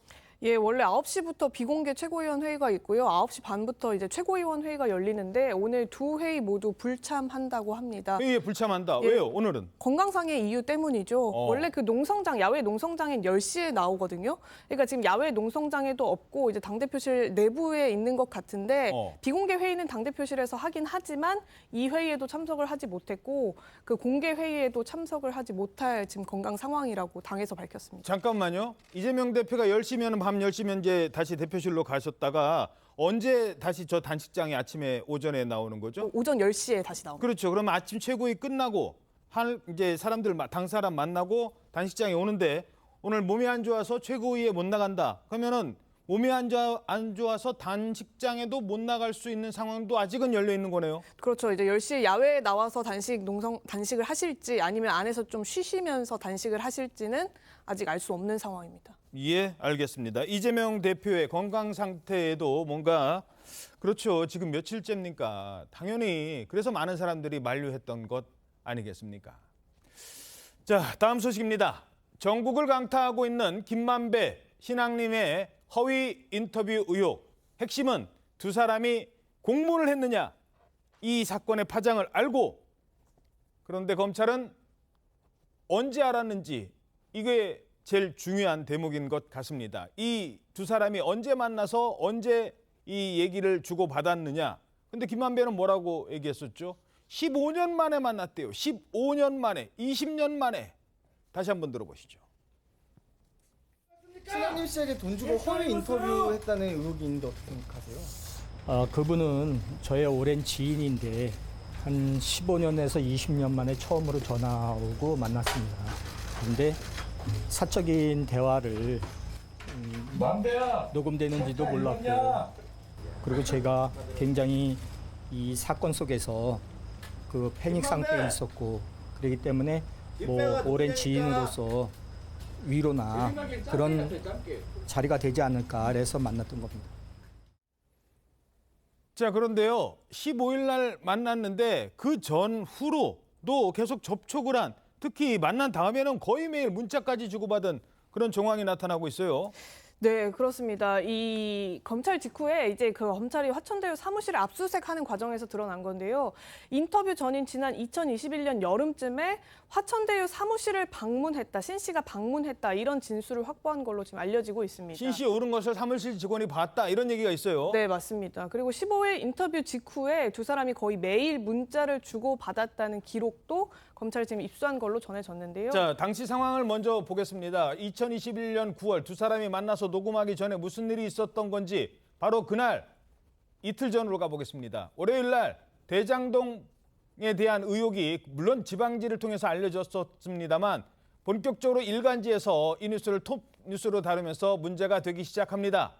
예, 원래 9시부터 비공개 최고위원 회의가 있고요. 9시 반부터 이제 최고위원 회의가 열리는데 오늘 두 회의 모두 불참한다고 합니다. 회의에 불참한다. 예. 왜요? 오늘은? 건강상의 이유 때문이죠. 원래 그 농성장, 야외 농성장엔 10시에 나오거든요. 그러니까 지금 야외 농성장에도 없고 이제 당대표실 내부에 있는 것 같은데 비공개 회의는 당대표실에서 하긴 하지만 이 회의에도 참석을 하지 못했고 그 공개 회의에도 참석을 하지 못할 지금 건강 상황이라고 당에서 밝혔습니다. 잠깐만요. 이재명 대표가 10시면 밤 10시면 이제 다시 대표실로 가셨다가 언제 다시 저 단식장에 아침에 오전에 나오는 거죠? 오전 10시에 다시 나옵니다. 그렇죠. 그럼 아침 최고위 끝나고 이제 사람들 당 사람 만나고 단식장에 오는데 오늘 몸이 안 좋아서 최고위에 못 나간다. 그러면은 몸이 안 좋아서 단식장에도 못 나갈 수 있는 상황도 아직은 열려 있는 거네요. 그렇죠. 이제 10시에 야외에 나와서 단식을 하실지 아니면 안에서 좀 쉬시면서 단식을 하실지는 아직 알 수 없는 상황입니다. 예, 알겠습니다. 이재명 대표의 건강 상태에도 뭔가 그렇죠. 지금 며칠째입니까? 당연히 그래서 많은 사람들이 만류했던 것 아니겠습니까? 자, 다음 소식입니다. 전국을 강타하고 있는 김만배 신앙님의 허위 인터뷰 의혹. 핵심은 두 사람이 공모를 했느냐. 이 사건의 파장을 알고 그런데 검찰은 언제 알았는지 이게 제일 중요한 대목인 것 같습니다. 이 두 사람이 언제 만나서 언제 이 얘기를 주고받았느냐. 근데 김만배는 뭐라고 얘기했었죠? 15년 만에 만났대요. 15년 만에, 20년 만에. 다시 한번 들어보시죠. 신앙님 씨에게 돈 주고 허위 인터뷰했다는 의혹이 있는데 어떻게 생각하세요? 그분은 저의 오랜 지인인데 한 15년에서 20년 만에 처음으로 전화 오고 만났습니다. 그런데 사적인 대화를 녹음되는지도 몰랐고 그리고 제가 굉장히 이 사건 속에서 그 패닉 상태에 있었고 그렇기 때문에 뭐 오랜 지인으로서 위로나 그런 자리가 되지 않을까 그래서 만났던 겁니다. 자, 그런데요. 15일 날 만났는데 그 전후로도 계속 접촉을 한 특히 만난 다음에는 거의 매일 문자까지 주고받은 그런 정황이 나타나고 있어요. 네, 그렇습니다. 이 검찰 직후에 이제 그 검찰이 화천대유 사무실을 압수수색하는 과정에서 드러난 건데요. 인터뷰 전인 지난 2021년 여름쯤에 화천대유 사무실을 방문했다, 신 씨가 방문했다 이런 진술을 확보한 걸로 지금 알려지고 있습니다. 신 씨 오른 것을 사무실 직원이 봤다 이런 얘기가 있어요. 네, 맞습니다. 그리고 15일 인터뷰 직후에 두 사람이 거의 매일 문자를 주고 받았다는 기록도 검찰이 지금 입수한 걸로 전해졌는데요. 자, 당시 상황을 먼저 보겠습니다. 2021년 9월 두 사람이 만나서 녹음하기 전에 무슨 일이 있었던 건지 바로 그날 이틀 전으로 가보겠습니다. 월요일 날 대장동에 대한 의혹이 물론 지방지를 통해서 알려졌었습니다만 본격적으로 일간지에서 이 뉴스를 톱 뉴스로 다루면서 문제가 되기 시작합니다.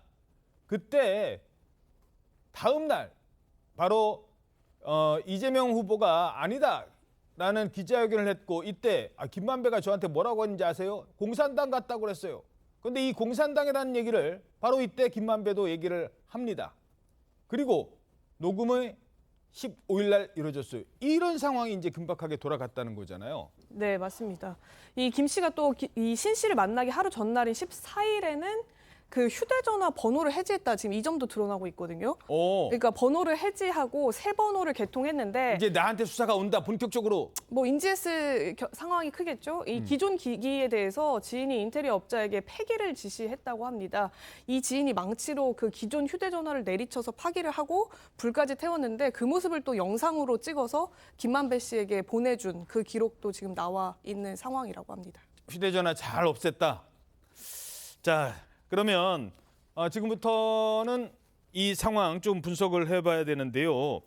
그때 다음 날 바로 이재명 후보가 아니다 라는 기자회견을 했고 이때 김만배가 저한테 뭐라고 했는지 아세요? 공산당 같다고 그랬어요. 그런데 이 공산당이라는 얘기를 바로 이때 김만배도 얘기를 합니다. 그리고 녹음이 15일 날 이루어졌어요. 이런 상황이 이제 긴박하게 돌아갔다는 거잖아요. 네, 맞습니다. 이 김 씨가 또 이 신 씨를 만나기 하루 전날인 14일에는 그 휴대전화 번호를 해지했다. 지금 이 점도 드러나고 있거든요. 그러니까 번호를 해지하고 새 번호를 개통했는데 이제 나한테 수사가 온다. 본격적으로. 뭐 인지했을 상황이 크겠죠. 이 기존 기기에 대해서 지인이 인테리어 업자에게 폐기를 지시했다고 합니다. 이 지인이 망치로 그 기존 휴대전화를 내리쳐서 파기를 하고 불까지 태웠는데 그 모습을 또 영상으로 찍어서 김만배 씨에게 보내준 그 기록도 지금 나와 있는 상황이라고 합니다. 휴대전화 잘 없앴다. 자, 그러면 지금부터는 이 상황 좀 분석을 해봐야 되는데요.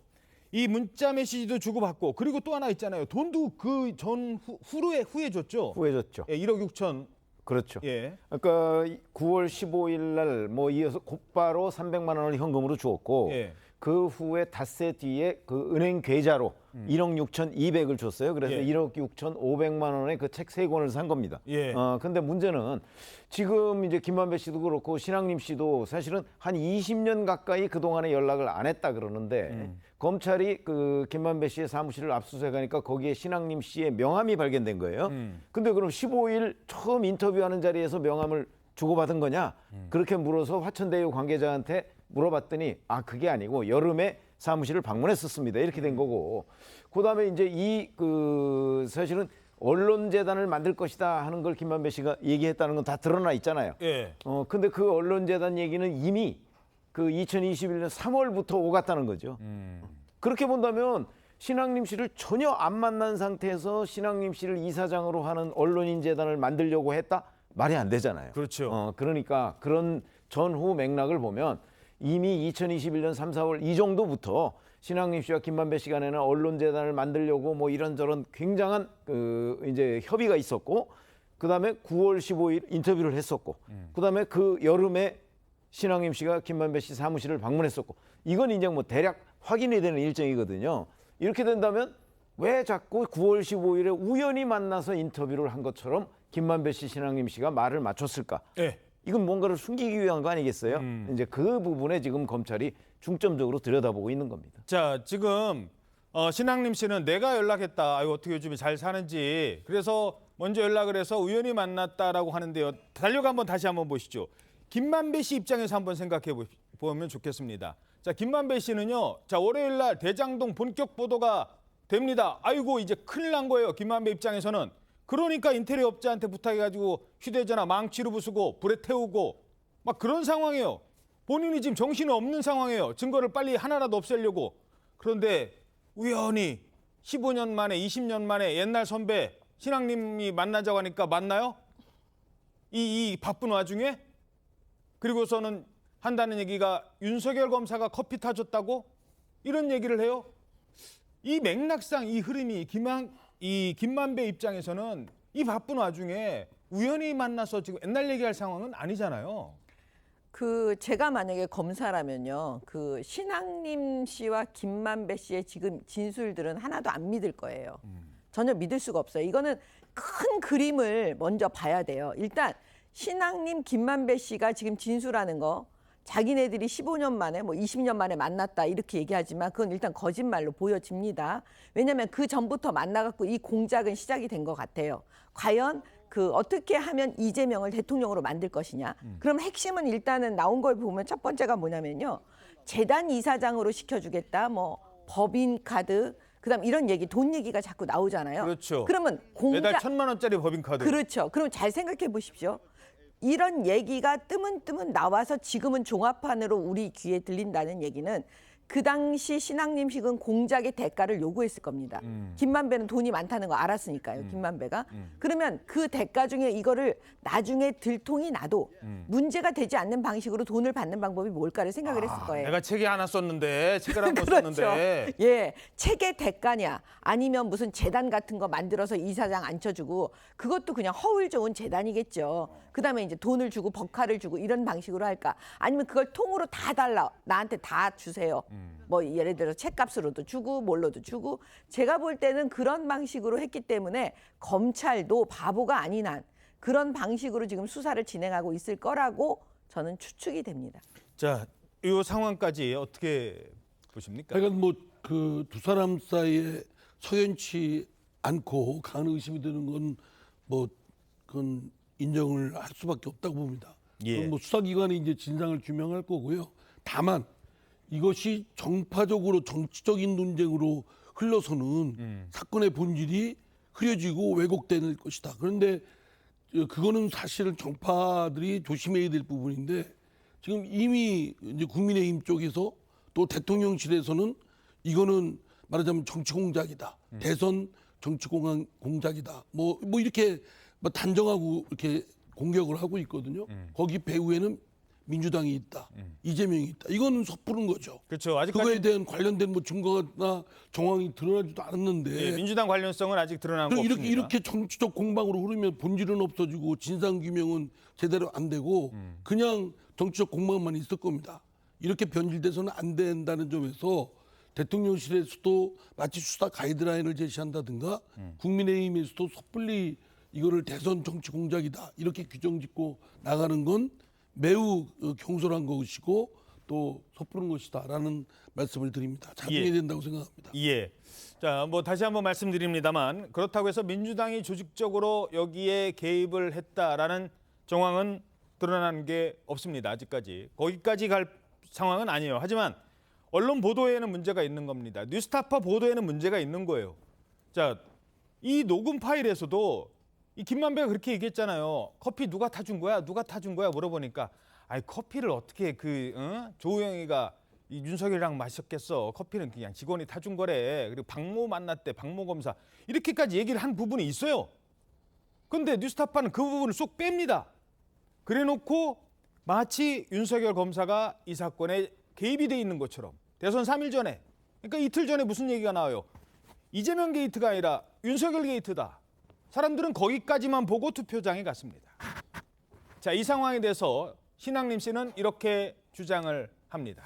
이 문자 메시지도 주고받고 그리고 또 하나 있잖아요. 돈도 그 전 후에 줬죠. 후에 줬죠. 예, 1억 6천. 그렇죠. 예. 그러니까 9월 15일 날 뭐 이어서 곧바로 300만 원을 현금으로 주었고 예. 그 후에 닷새 뒤에 그 은행 계좌로 1억 6,200을 줬어요. 그래서 예. 1억 6,500만 원의 그 책 3권을 산 겁니다. 예. 근데 문제는 지금 이제 김만배 씨도 그렇고 신학림 씨도 사실은 한 20년 가까이 그동안에 연락을 안 했다 그러는데 검찰이 그 김만배 씨의 사무실을 압수수색하니까 거기에 신학림 씨의 명함이 발견된 거예요. 근데 그럼 15일 처음 인터뷰하는 자리에서 명함을 주고받은 거냐? 그렇게 물어서 화천대유 관계자한테 물어봤더니 그게 아니고 여름에 사무실을 방문했었습니다. 이렇게 된 거고. 그다음에 이제 사실은 언론재단을 만들 것이다 하는 걸 김만배 씨가 얘기했다는 건 다 드러나 있잖아요. 예. 근데 그 언론재단 얘기는 이미 그 2021년 3월부터 오갔다는 거죠. 그렇게 본다면 신학림 씨를 전혀 안 만난 상태에서 신학림 씨를 이사장으로 하는 언론인재단을 만들려고 했다? 말이 안 되잖아요. 그렇죠. 그러니까 그런 전후 맥락을 보면 이미 2021년 3, 4월 이 정도부터 신학림 씨와 김만배 씨 간에는 언론재단을 만들려고 뭐 이런저런 굉장한 이제 협의가 있었고, 그다음에 9월 15일 인터뷰를 했었고, 그다음에 그 여름에 신학림 씨가 김만배 씨 사무실을 방문했었고, 이건 이제 뭐 대략 확인이 되는 일정이거든요. 이렇게 된다면 왜 자꾸 9월 15일에 우연히 만나서 인터뷰를 한 것처럼 김만배 씨, 신학림 씨가 말을 맞췄을까? 예. 이건 뭔가를 숨기기 위한 거 아니겠어요? 이제 그 부분에 지금 검찰이 중점적으로 들여다보고 있는 겁니다. 자, 지금 신학림 씨는 내가 연락했다. 어떻게 요즘에 잘 사는지. 그래서 먼저 연락을 해서 우연히 만났다라고 하는데요. 달력 한번 다시 한번 보시죠. 김만배 씨 입장에서 한번 생각해 보면 좋겠습니다. 자, 김만배 씨는요. 자, 월요일 날 대장동 본격 보도가 됩니다. 아이고 이제 큰일 난 거예요. 김만배 입장에서는. 그러니까 인테리어 업자한테 부탁해가지고 휴대전화 망치로 부수고 불에 태우고 막 그런 상황이에요. 본인이 지금 정신이 없는 상황이에요. 증거를 빨리 하나라도 없애려고. 그런데 우연히 15년 만에 20년 만에 옛날 선배 신학님이 만나자고 하니까 만나요? 이 바쁜 와중에? 그리고서는 한다는 얘기가 윤석열 검사가 커피 타줬다고? 이런 얘기를 해요. 이 맥락상 이 흐름이 이 김만배 입장에서는 이 바쁜 와중에 우연히 만나서 지금 옛날 얘기할 상황은 아니잖아요. 제가 만약에 검사라면요, 신학림 씨와 김만배 씨의 지금 진술들은 하나도 안 믿을 거예요. 전혀 믿을 수가 없어요. 이거는 큰 그림을 먼저 봐야 돼요. 일단 신학림, 김만배 씨가 지금 진술하는 거, 자기네들이 15년 만에 20년 만에 만났다 이렇게 얘기하지만 그건 일단 거짓말로 보여집니다. 왜냐하면 그 전부터 만나갖고 이 공작은 시작이 된 것 같아요. 과연 그 어떻게 하면 이재명을 대통령으로 만들 것이냐. 그럼 핵심은 일단은 나온 걸 보면 첫 번째가 뭐냐면요. 재단 이사장으로 시켜주겠다. 뭐 법인 카드. 그다음 이런 얘기, 돈 얘기가 자꾸 나오잖아요. 그렇죠. 그러면 매달 1,000만 원짜리 법인카드. 그렇죠. 그럼 잘 생각해 보십시오. 이런 얘기가 뜨문뜨문 나와서 지금은 종합판으로 우리 귀에 들린다는 얘기는 그 당시 신앙림식은 공작의 대가를 요구했을 겁니다. 김만배는 돈이 많다는 거 알았으니까요. 김만배가. 그러면 그 대가 중에 이거를 나중에 들통이 나도 문제가 되지 않는 방식으로 돈을 받는 방법이 뭘까를 생각을 했을 거예요. 내가 책에 하나 썼는데 책을 한 권 그렇죠. 썼는데. 예, 책의 대가냐 아니면 무슨 재단 같은 거 만들어서 이사장 앉혀주고 그것도 그냥 허울 좋은 재단이겠죠. 그다음에 이제 돈을 주고 법카를 주고 이런 방식으로 할까? 아니면 그걸 통으로 다 달라 나한테 다 주세요. 뭐 예를 들어 책값으로도 주고 뭘로도 주고 제가 볼 때는 그런 방식으로 했기 때문에 검찰도 바보가 아닌 한 그런 방식으로 지금 수사를 진행하고 있을 거라고 저는 추측이 됩니다. 자, 이 상황까지 어떻게 보십니까? 그러니까 뭐 그 두 사람 사이에 석연치 않고 강한 의심이 드는 건 뭐 그건 인정을 할 수밖에 없다고 봅니다. 예. 그건 뭐 수사기관이 이제 진상을 규명할 거고요. 다만 이것이 정파적으로 정치적인 논쟁으로 흘러서는 사건의 본질이 흐려지고 왜곡될 것이다. 그런데 그거는 사실은 정파들이 조심해야 될 부분인데 지금 이미 이제 국민의힘 쪽에서 또 대통령실에서는 이거는 말하자면 정치 공작이다. 대선 정치 공작이다. 뭐 이렇게 뭐 단정하고 이렇게 공격을 하고 있거든요. 거기 배후에는 민주당이 있다. 이재명이 있다. 이거는 섣부른 거죠. 그렇죠. 아직까지 그거에 대한 관련된 뭐 증거나 정황이 드러나지도 않았는데 예, 민주당 관련성은 아직 드러난 거 없습니다. 이렇게 정치적 공방으로 흐르면 본질은 없어지고 진상 규명은 제대로 안 되고 그냥 정치적 공방만 있을 겁니다. 이렇게 변질돼서는 안 된다는 점에서 대통령실에서도 마치 수사 가이드라인을 제시한다든가 국민의힘에서도 섣불리 이거를 대선 정치 공작이다 이렇게 규정짓고 나가는 건 매우 경솔한 것이고 또 섣부른 것이다라는 말씀을 드립니다. 자중해야 된다고 생각합니다. 예. 자, 뭐 다시 한번 말씀드립니다만 그렇다고 해서 민주당이 조직적으로 여기에 개입을 했다라는 정황은 드러난 게 없습니다. 아직까지. 거기까지 갈 상황은 아니에요. 하지만 언론 보도에는 문제가 있는 겁니다. 뉴스타파 보도에는 문제가 있는 거예요. 자, 이 녹음 파일에서도 이 김만배가 그렇게 얘기했잖아요. 커피 누가 타준 거야? 누가 타준 거야? 물어보니까 아이 커피를 어떻게 조우영이가 이 윤석열이랑 마셨겠어. 커피는 그냥 직원이 타준 거래. 그리고 박모 만났대. 박모 검사. 이렇게까지 얘기를 한 부분이 있어요. 근데 뉴스타파는 그 부분을 쏙 뺍니다. 그래놓고 마치 윤석열 검사가 이 사건에 개입이 돼 있는 것처럼 대선 3일 전에 그러니까 이틀 전에 무슨 얘기가 나와요. 이재명 게이트가 아니라 윤석열 게이트다. 사람들은 거기까지만 보고 투표장에 갔습니다. 자, 이 상황에 대해서 신앙림 씨는 이렇게 주장을 합니다.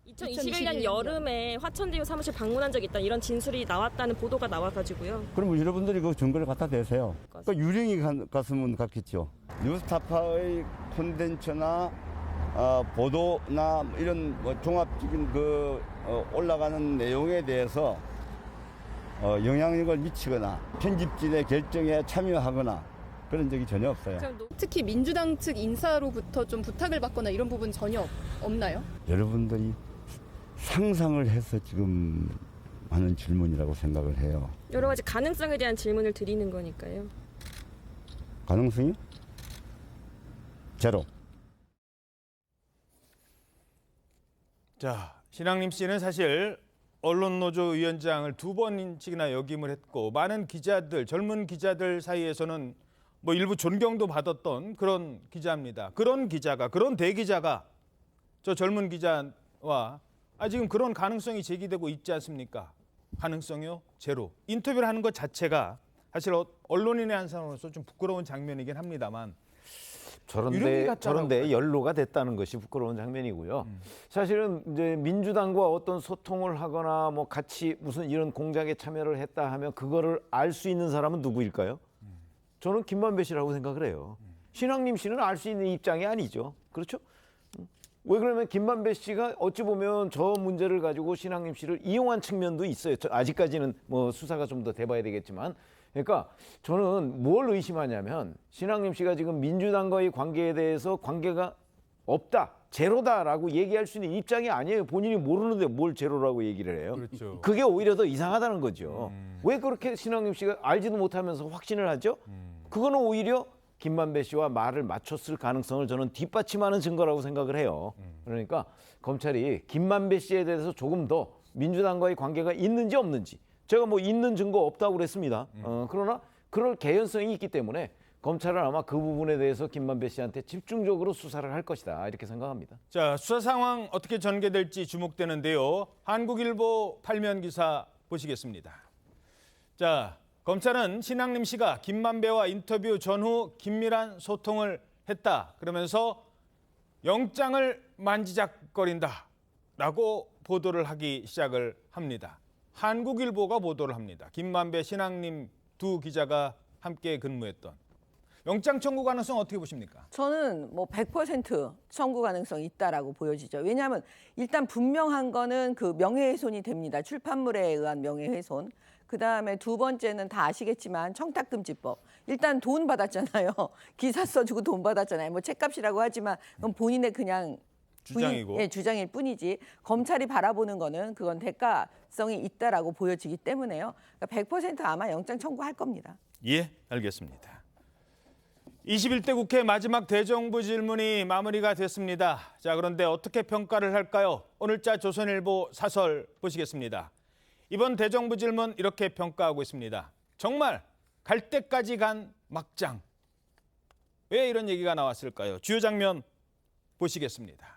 2021년 여름에 화천대유 사무실 방문한 적이 있다 이런 진술이 나왔다는 보도가 나와가지고요. 그럼 여러분들이 그 증거를 갖다 대세요. 그러니까 유령이 갔으면 갔겠죠. 뉴스타파의 콘텐츠나 보도나 이런 뭐 종합적인 올라가는 내용에 대해서 영향력을 미치거나 편집진의 결정에 참여하거나 그런 적이 전혀 없어요. 특히 민주당 측 인사로부터 좀 부탁을 받거나 이런 부분 전혀 없나요? 여러분들이 상상을 해서 지금 하는 질문이라고 생각을 해요. 여러 가지 가능성에 대한 질문을 드리는 거니까요. 가능성이? 제로. 자, 신앙림 씨는 사실 언론노조 위원장을 2번씩이나 역임을 했고 많은 기자들, 젊은 기자들 사이에서는 뭐 일부 존경도 받았던 그런 기자입니다. 그런 기자가, 그런 대기자가 저 젊은 기자와 지금 그런 가능성이 제기되고 있지 않습니까? 가능성이요? 제로. 인터뷰를 하는 것 자체가 사실 언론인의 한 사람으로서 좀 부끄러운 장면이긴 합니다만 저런데 연로가 됐다는 것이 부끄러운 장면이고요. 사실은 이제 민주당과 어떤 소통을 하거나 뭐 같이 무슨 이런 공작에 참여를 했다 하면 그거를 알 수 있는 사람은 누구일까요? 저는 김만배 씨라고 생각을 해요. 신앙림 씨는 알 수 있는 입장이 아니죠. 그렇죠? 왜 그러면 김만배 씨가 어찌 보면 저 문제를 가지고 신앙림 씨를 이용한 측면도 있어요. 아직까지는 뭐 수사가 좀 더 돼봐야 되겠지만 그러니까 저는 뭘 의심하냐면 신학림 씨가 지금 민주당과의 관계에 대해서 관계가 없다, 제로다라고 얘기할 수 있는 입장이 아니에요. 본인이 모르는데 뭘 제로라고 얘기를 해요. 그렇죠. 그게 오히려 더 이상하다는 거죠. 왜 그렇게 신학림 씨가 알지도 못하면서 확신을 하죠? 그거는 오히려 김만배 씨와 말을 맞췄을 가능성을 저는 뒷받침하는 증거라고 생각을 해요. 그러니까 검찰이 김만배 씨에 대해서 조금 더 민주당과의 관계가 있는지 없는지, 제가 뭐 있는 증거 없다고 그랬습니다. 그러나 그럴 개연성이 있기 때문에 검찰은 아마 그 부분에 대해서 김만배 씨한테 집중적으로 수사를 할 것이다, 이렇게 생각합니다. 자, 수사 상황 어떻게 전개될지 주목되는데요. 한국일보 8면 기사 보시겠습니다. 자, 검찰은 신학림 씨가 김만배와 인터뷰 전후 긴밀한 소통을 했다, 그러면서 영장을 만지작거린다라고 보도를 하기 시작을 합니다. 한국일보가 보도를 합니다. 김만배, 신학림 두 기자가 함께 근무했던. 영장 청구 가능성 어떻게 보십니까? 저는 뭐 100% 청구 가능성이 있다라고 보여지죠. 왜냐하면 일단 분명한 거는 그 명예훼손이 됩니다. 출판물에 의한 명예훼손. 그다음에 두 번째는 다 아시겠지만 청탁금지법. 일단 돈 받았잖아요. 기사 써주고 돈 받았잖아요. 뭐 책값이라고 하지만 그건 본인의 그냥 주장이고. 예, 주장일 뿐이지. 검찰이 바라보는 거는 그건 대가성이 있다라고 보여지기 때문에요. 그러니까 100% 아마 영장 청구할 겁니다. 예, 알겠습니다. 21대 국회 마지막 대정부 질문이 마무리가 됐습니다. 자, 그런데 어떻게 평가를 할까요? 오늘자 조선일보 사설 보시겠습니다. 이번 대정부 질문 이렇게 평가하고 있습니다. 정말 갈 때까지 간 막장. 왜 이런 얘기가 나왔을까요? 주요 장면 보시겠습니다.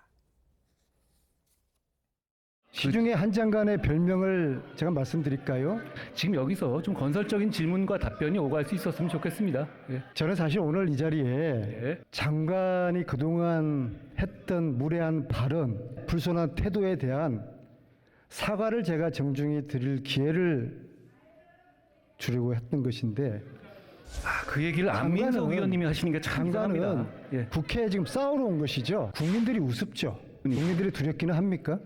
시중에 한 장관의 별명을 제가 말씀드릴까요? 지금 여기서 좀 건설적인 질문과 답변이 오갈 수 있었으면 좋겠습니다. 예. 저는 사실 오늘 이 자리에 장관이 그동안 했던 무례한 발언, 불손한 태도에 대한 사과를 제가 정중히 드릴 기회를 주려고 했던 것인데, 그 얘기를 안민석 의원님이 하시는 게 참 이상합니다. 장관은 국회에 지금 싸우러 온 것이죠. 국민들이 우습죠. 국민들이 두렵기는 합니까?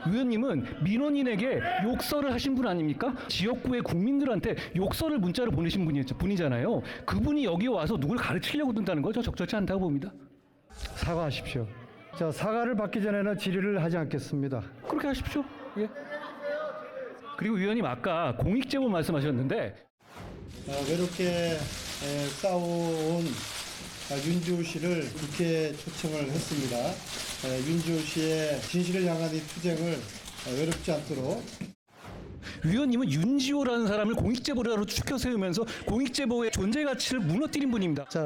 의원님은 민원인에게 욕설을 하신 분 아닙니까? 지역구의 국민들한테 욕설을 문자로 보내신 분이잖아요. 그분이 여기 와서 누굴 가르치려고 든다는 거죠. 적절치 않다고 봅니다. 사과하십시오. 자, 사과를 받기 전에는 질의를 하지 않겠습니다. 그렇게 하십시오. 예. 그리고 의원님 아까 공익제보 말씀하셨는데 외롭게 싸워온 윤주호 씨를 국회에 초청을 했습니다. 윤주호 씨의 진실을 향한 이 투쟁을 외롭지 않도록. 의원님은 윤지호라는 사람을 공익제보자로 추켜 세우면서 공익제보의 존재 가치를 무너뜨린 분입니다. 자,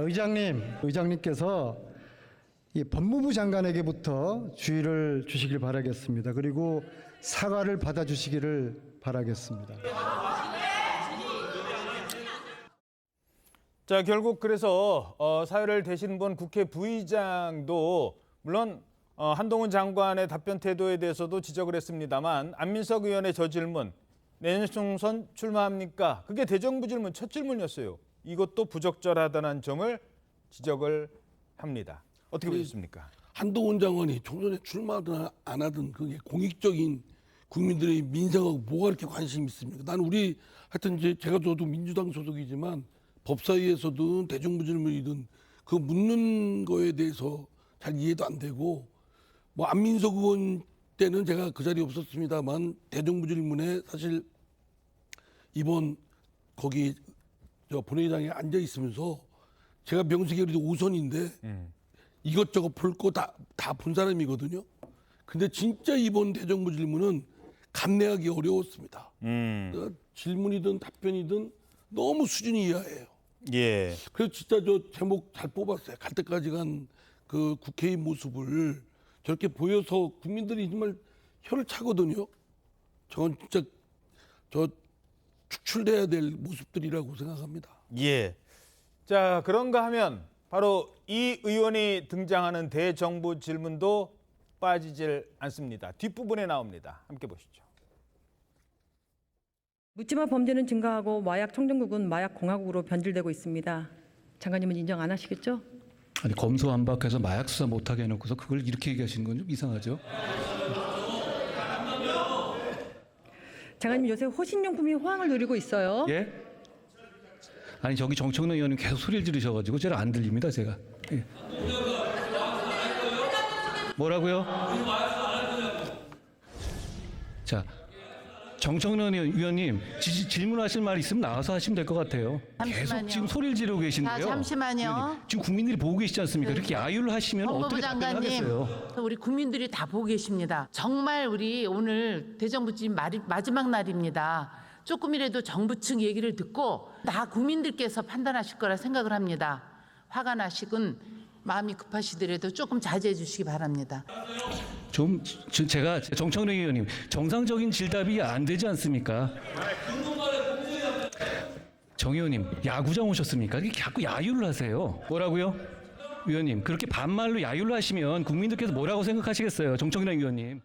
의장님께서 이 법무부 장관에게부터 주의를 주시길 바라겠습니다. 그리고 사과를 받아주시기를 바라겠습니다. 자, 결국 그래서 사회를 대신 본 국회 부의장도 물론 한동훈 장관의 답변 태도에 대해서도 지적을 했습니다만 안민석 의원의 저 질문, 내년 총선 출마합니까? 그게 대정부 질문 첫 질문이었어요. 이것도 부적절하다는 점을 지적을 합니다. 어떻게 보셨습니까? 한동훈 장관이 총선에 출마하든 안 하든 그게 공익적인 국민들의 민생하고 뭐가 이렇게 관심이 있습니까? 난 우리 하여튼 이제 저도 민주당 소속이지만 법사위에서든 대정부 질문이든 그 묻는 거에 대해서 잘 이해도 안 되고, 뭐 안민석 의원 때는 제가 그 자리에 없었습니다만 대정부 질문에 사실 이번 거기 본회의장에 앉아 있으면서 제가 명색이 그래도 5선인데 이것저것 볼 거 다 본 사람이거든요. 근데 진짜 이번 대정부 질문은 감내하기 어려웠습니다. 그러니까 질문이든 답변이든 너무 수준이 이하예요. 예. 그래서 진짜 저 제목 잘 뽑았어요. 갈 때까지 간 그 국회의 모습을 저렇게 보여서 국민들이 정말 혀를 차거든요. 저건 진짜 저 축출돼야 될 모습들이라고 생각합니다. 예. 자, 그런가 하면 바로 이 의원이 등장하는 대정부 질문도 빠지질 않습니다. 뒷부분에 나옵니다. 함께 보시죠. 묻지마 범죄는 증가하고 마약 청정국은 마약 공화국으로 변질되고 있습니다. 장관님은 인정 안 하시겠죠? 아니 검소한박해서 마약 수사 못하게 해놓고서 그걸 이렇게 얘기하시는 건 좀 이상하죠. 장관님 요새 호신용품이 호황을 누리고 있어요. 예? 아니 저기 정청래 의원님 계속 소리를 지르셔가지고 제가 안 들립니다 제가. 예. 뭐라고요? 자, 정청래 의원님 질문하실 말 있으면 나와서 하시면 될 것 같아요. 계속 잠시만요. 지금 소리를 지르고 계신데요. 자, 잠시만요. 의원님, 지금 국민들이 보고 계시지 않습니까? 이렇게 야유를 하시면 법무부 어떻게 답변하겠어요? 장관님, 우리 국민들이 다 보고 계십니다. 정말 우리 오늘 대정부집 마지막 날입니다. 조금이라도 정부 측 얘기를 듣고 다 국민들께서 판단하실 거라 생각을 합니다. 화가 나시군 마음이 급하시더라도 조금 자제해 주시기 바랍니다. 제가 정청래 의원님 정상적인 질답이 안 되지 않습니까? 정 의원님 야구장 오셨습니까? 이렇게 자꾸 야유를 하세요. 뭐라고요? 의원님 그렇게 반말로 야유를 하시면 국민들께서 뭐라고 생각하시겠어요? 정청래 의원님.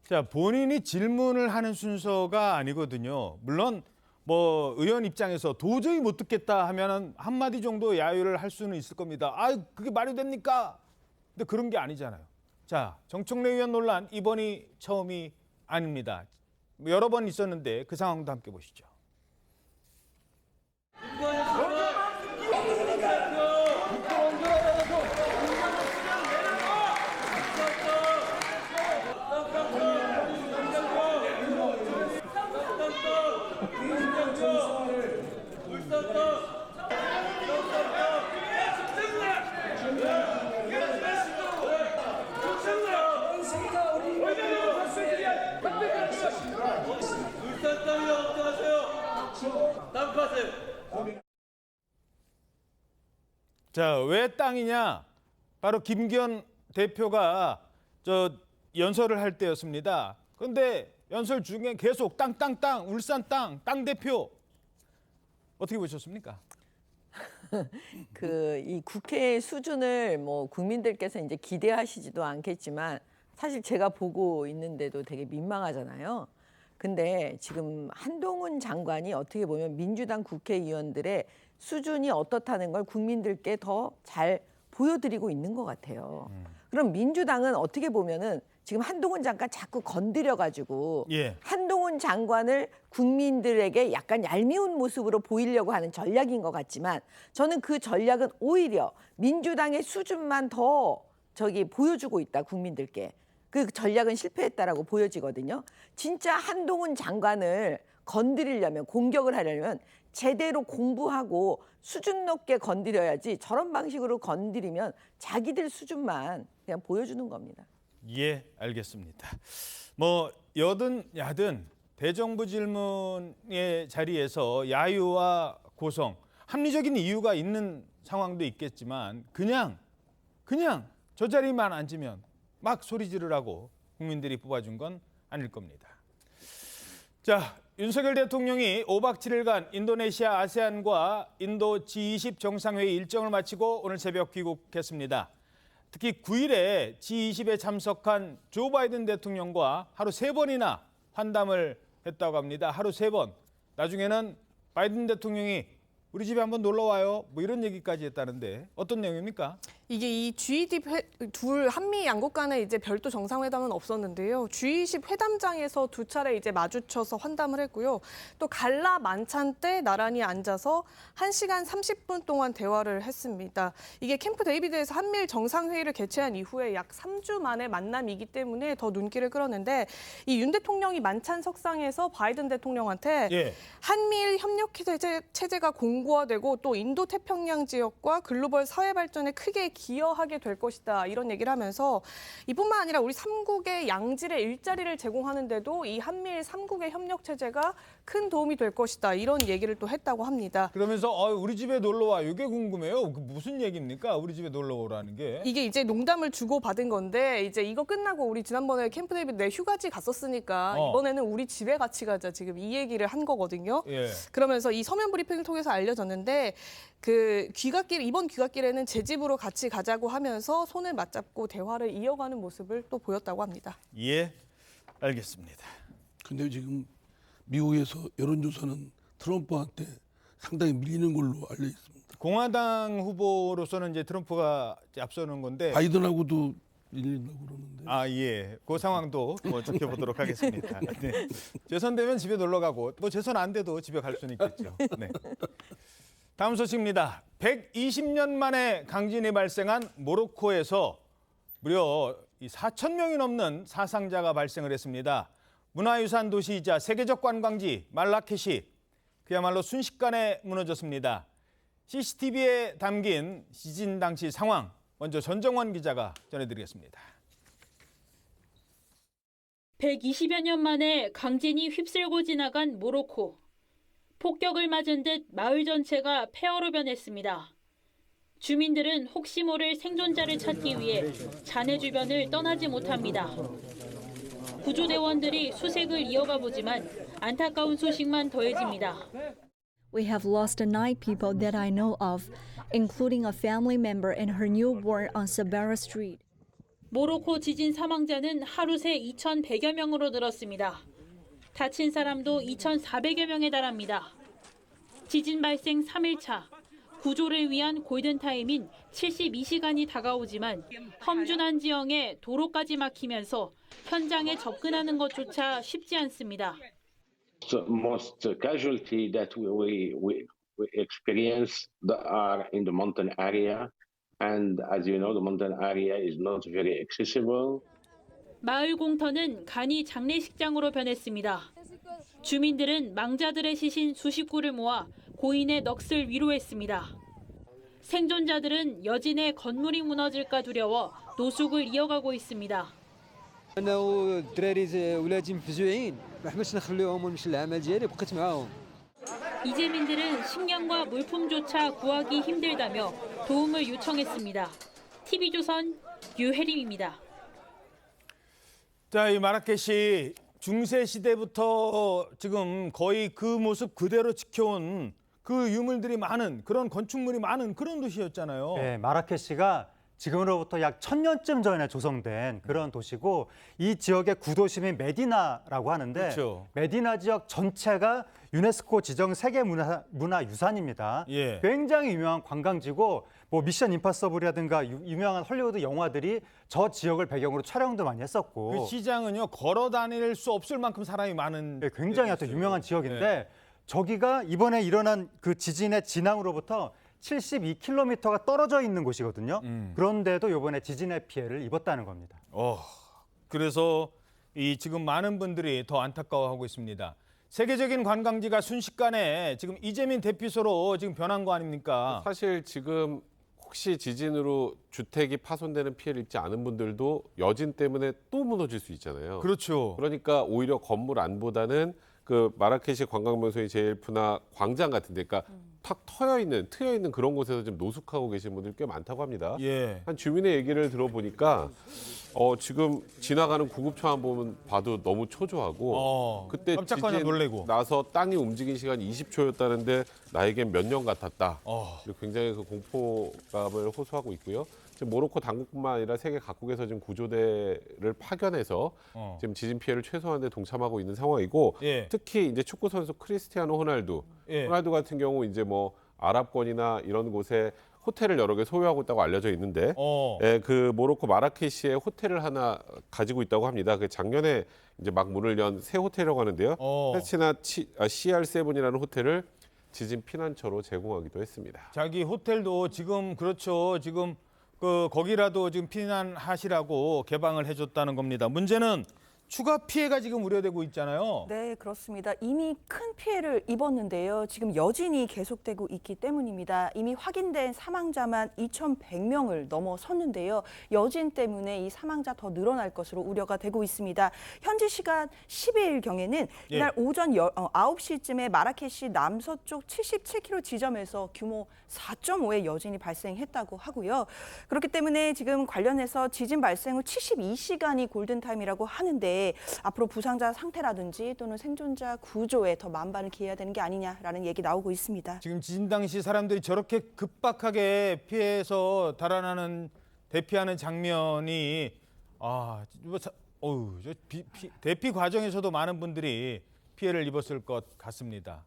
자, 본인이 질문을 하는 순서가 아니거든요. 물론 뭐 의원 입장에서 도저히 못 듣겠다 하면은 한마디 정도 야유를 할 수는 있을 겁니다. 아, 그게 말이 됩니까? 근데 그런 게 아니잖아요. 자, 정청래 의원 논란 이번이 처음이 아닙니다. 여러 번 있었는데 그 상황도 함께 보시죠. 자, 왜 땅이냐? 바로 김기현 대표가 연설을 할 때였습니다. 그런데 연설 중에 계속 땅, 울산 땅 대표. 어떻게 보셨습니까? 이 국회 수준을 뭐 국민들께서 이제 기대하시지도 않겠지만 사실 제가 보고 있는데도 되게 민망하잖아요. 근데 지금 한동훈 장관이 어떻게 보면 민주당 국회의원들의 수준이 어떻다는 걸 국민들께 더 잘 보여드리고 있는 것 같아요. 그럼 민주당은 어떻게 보면은 지금 한동훈 장관 자꾸 건드려가지고 한동훈 장관을 국민들에게 약간 얄미운 모습으로 보이려고 하는 전략인 것 같지만 저는 그 전략은 오히려 민주당의 수준만 더 보여주고 있다 국민들께. 그 전략은 실패했다라고 보여지거든요. 진짜 한동훈 장관을 건드리려면 공격을 하려면 제대로 공부하고 수준 높게 건드려야지 저런 방식으로 건드리면 자기들 수준만 그냥 보여주는 겁니다. 예, 알겠습니다. 뭐 여든 야든 대정부 질문의 자리에서 야유와 고성, 합리적인 이유가 있는 상황도 있겠지만 그냥 저 자리만 앉으면 막 소리 지르라고 국민들이 뽑아준 건 아닐 겁니다. 자, 윤석열 대통령이 5박 7일간 인도네시아 아세안과 인도 G20 정상회의 일정을 마치고 오늘 새벽 귀국했습니다. 특히 9일에 G20에 참석한 조 바이든 대통령과 하루 3번이나 환담을 했다고 합니다. 하루 3번. 나중에는 바이든 대통령이 우리 집에 한번 놀러 와요. 뭐 이런 얘기까지 했다는데 어떤 내용입니까? 이게 이 G20 한미 양국 간에 이제 별도 정상회담은 없었는데요. G20 회담장에서 두 차례 이제 마주쳐서 환담을 했고요. 또 갈라 만찬 때 나란히 앉아서 1시간 30분 동안 대화를 했습니다. 이게 캠프 데이비드에서 한미일 정상회의를 개최한 이후에 약 3주 만에 만남이기 때문에 더 눈길을 끌었는데 이 윤 대통령이 만찬석상에서 바이든 대통령한테 한미일 협력 체제가 공고화되고 또 인도 태평양 지역과 글로벌 사회 발전에 크게 기여하게 될 것이다 이런 얘기를 하면서 이뿐만 아니라 우리 3국의 양질의 일자리를 제공하는 데도 이 한미일 3국의 협력 체제가 큰 도움이 될 것이다 이런 얘기를 또 했다고 합니다. 그러면서 우리 집에 놀러 와 이게 궁금해요. 그 무슨 얘기입니까? 우리 집에 놀러 오라는 게. 이게 이제 농담을 주고 받은 건데 이제 이거 끝나고 우리 지난번에 캠프 데이비드 내 휴가지 갔었으니까 이번에는 우리 집에 같이 가자 지금 이 얘기를 한 거거든요. 그러면서 이 서면 브리핑을 통해서 알려졌는데 그 이번 귀갓길에는 제 집으로 같이 가자고 하면서 손을 맞잡고 대화를 이어가는 모습을 또 보였다고 합니다. 예, 알겠습니다. 근데 지금 미국에서 여론조사는 트럼프한테 상당히 밀리는 걸로 알려 있습니다. 공화당 후보로서는 이제 트럼프가 앞서는 건데 바이든하고도 밀린다고 그러는데. 아, 예. 그 상황도 뭐 지켜보도록 하겠습니다. 네. 재선되면 집에 놀러 가고 또 재선 안 돼도 집에 갈 수는 있겠죠. 네. 다음 소식입니다. 120년 만에 강진이 발생한 모로코에서 무려 4,000명이 넘는 사상자가 발생을 했습니다. 문화유산 도시이자 세계적 관광지 말라케시 그야말로 순식간에 무너졌습니다. CCTV에 담긴 지진 당시 상황 먼저 전정원 기자가 전해드리겠습니다. 120여 년 만에 강진이 휩쓸고 지나간 모로코. 폭격을 맞은 듯 마을 전체가 폐허로 변했습니다. 주민들은 혹시 모를 생존자를 찾기 위해 잔해 주변을 떠나지 못합니다. 구조대원들이 수색을 이어가 보지만 안타까운 소식만 더해집니다. We have lost 9 people that I know of, including a family member and her newborn on Sabara Street. 모로코 지진 사망자는 하루 새 2,100여 명으로 늘었습니다. 다친 사람도 2,400여 명에 달합니다. 지진 발생 3일차, 구조를 위한 골든타임인 72시간이 다가오지만 험준한 지형에 도로까지 막히면서 현장에 접근하는 것조차 쉽지 않습니다. The most casualty that we experience are in the mountain area, and as you know, the mountain area is not very accessible. 마을 공터는 간이 장례식장으로 변했습니다. 주민들은 망자들의 시신 수십 구를 모아 고인의 넋을 위로했습니다. 생존자들은 여진의 건물이 무너질까 두려워 노숙을 이어가고 있습니다. 이재민들은 식량과 물품조차 구하기 힘들다며 도움을 요청했습니다. TV조선 유혜림입니다. 자, 이 마라케시 중세 시대부터 지금 거의 그 모습 그대로 지켜온 그 유물들이 많은 그런 건축물이 많은 그런 도시였잖아요. 네, 마라케시가 지금으로부터 약 1000년쯤 전에 조성된 그런 도시고 이 지역의 구도심인 메디나라고 하는데 그렇죠. 메디나 지역 전체가 유네스코 지정 세계문화유산입니다. 예. 굉장히 유명한 관광지고 뭐 미션 임파서블이라든가 유명한 헐리우드 영화들이 저 지역을 배경으로 촬영도 많이 했었고 그 시장은요 걸어 다닐 수 없을 만큼 사람이 많은 네, 굉장히 아주 유명한 지역인데 저기가 이번에 일어난 그 지진의 진앙으로부터 72km가 떨어져 있는 곳이거든요. 그런데도 이번에 지진의 피해를 입었다는 겁니다. 그래서 이 지금 많은 분들이 더 안타까워하고 있습니다. 세계적인 관광지가 순식간에 지금 이재민 대피소로 지금 변한 거 아닙니까? 사실 지금 혹시 지진으로 주택이 파손되는 피해를 입지 않은 분들도 여진 때문에 또 무너질 수 있잖아요. 그렇죠. 그러니까 오히려 건물 안보다는 그 마라케시 관광명소인 제일프나 광장 같은 데, 그러니까 탁 트여 있는 그런 곳에서 지금 노숙하고 계신 분들이 꽤 많다고 합니다. 예. 한 주민의 얘기를 들어보니까 지금 지나가는 구급차만 봐도 너무 초조하고 그때 깜짝하냐 지진 놀래고. 나서 땅이 움직인 시간이 20초였다는데 나에겐 몇 년 같았다. 그리고 굉장히 그 공포감을 호소하고 있고요. 지금 모로코 당국뿐만 아니라 세계 각국에서 지금 구조대를 파견해서 지금 지진 피해를 최소화하는 데 동참하고 있는 상황이고 특히 이제 축구 선수 크리스티아노 호날두 같은 경우 이제 뭐 아랍권이나 이런 곳에 호텔을 여러 개 소유하고 있다고 알려져 있는데 그 모로코 마라케시에 호텔을 하나 가지고 있다고 합니다. 그 작년에 이제 막 문을 연 새 호텔이라고 하는데요. 페치나 CR7이라는 호텔을 지진 피난처로 제공하기도 했습니다. 자기 호텔도 지금 그렇죠. 지금 거기라도 지금 피난하시라고 개방을 해줬다는 겁니다. 문제는 추가 피해가 지금 우려되고 있잖아요. 네, 그렇습니다. 이미 큰 피해를 입었는데요. 지금 여진이 계속되고 있기 때문입니다. 이미 확인된 사망자만 2,100명을 넘어섰는데요. 여진 때문에 이 사망자 더 늘어날 것으로 우려가 되고 있습니다. 현지 시간 12일경에는 이날 오전 9시쯤에 마라케시 남서쪽 77km 지점에서 규모 4.5의 여진이 발생했다고 하고요. 그렇기 때문에 지금 관련해서 지진 발생 후 72시간이 골든타임이라고 하는데 앞으로 부상자 상태라든지 또는 생존자 구조에 더 만반을 기해야 되는 게 아니냐라는 얘기 나오고 있습니다. 지금 지진 당시 사람들이 저렇게 급박하게 피해서 달아나는 대피하는 장면이 대피 과정에서도 많은 분들이 피해를 입었을 것 같습니다.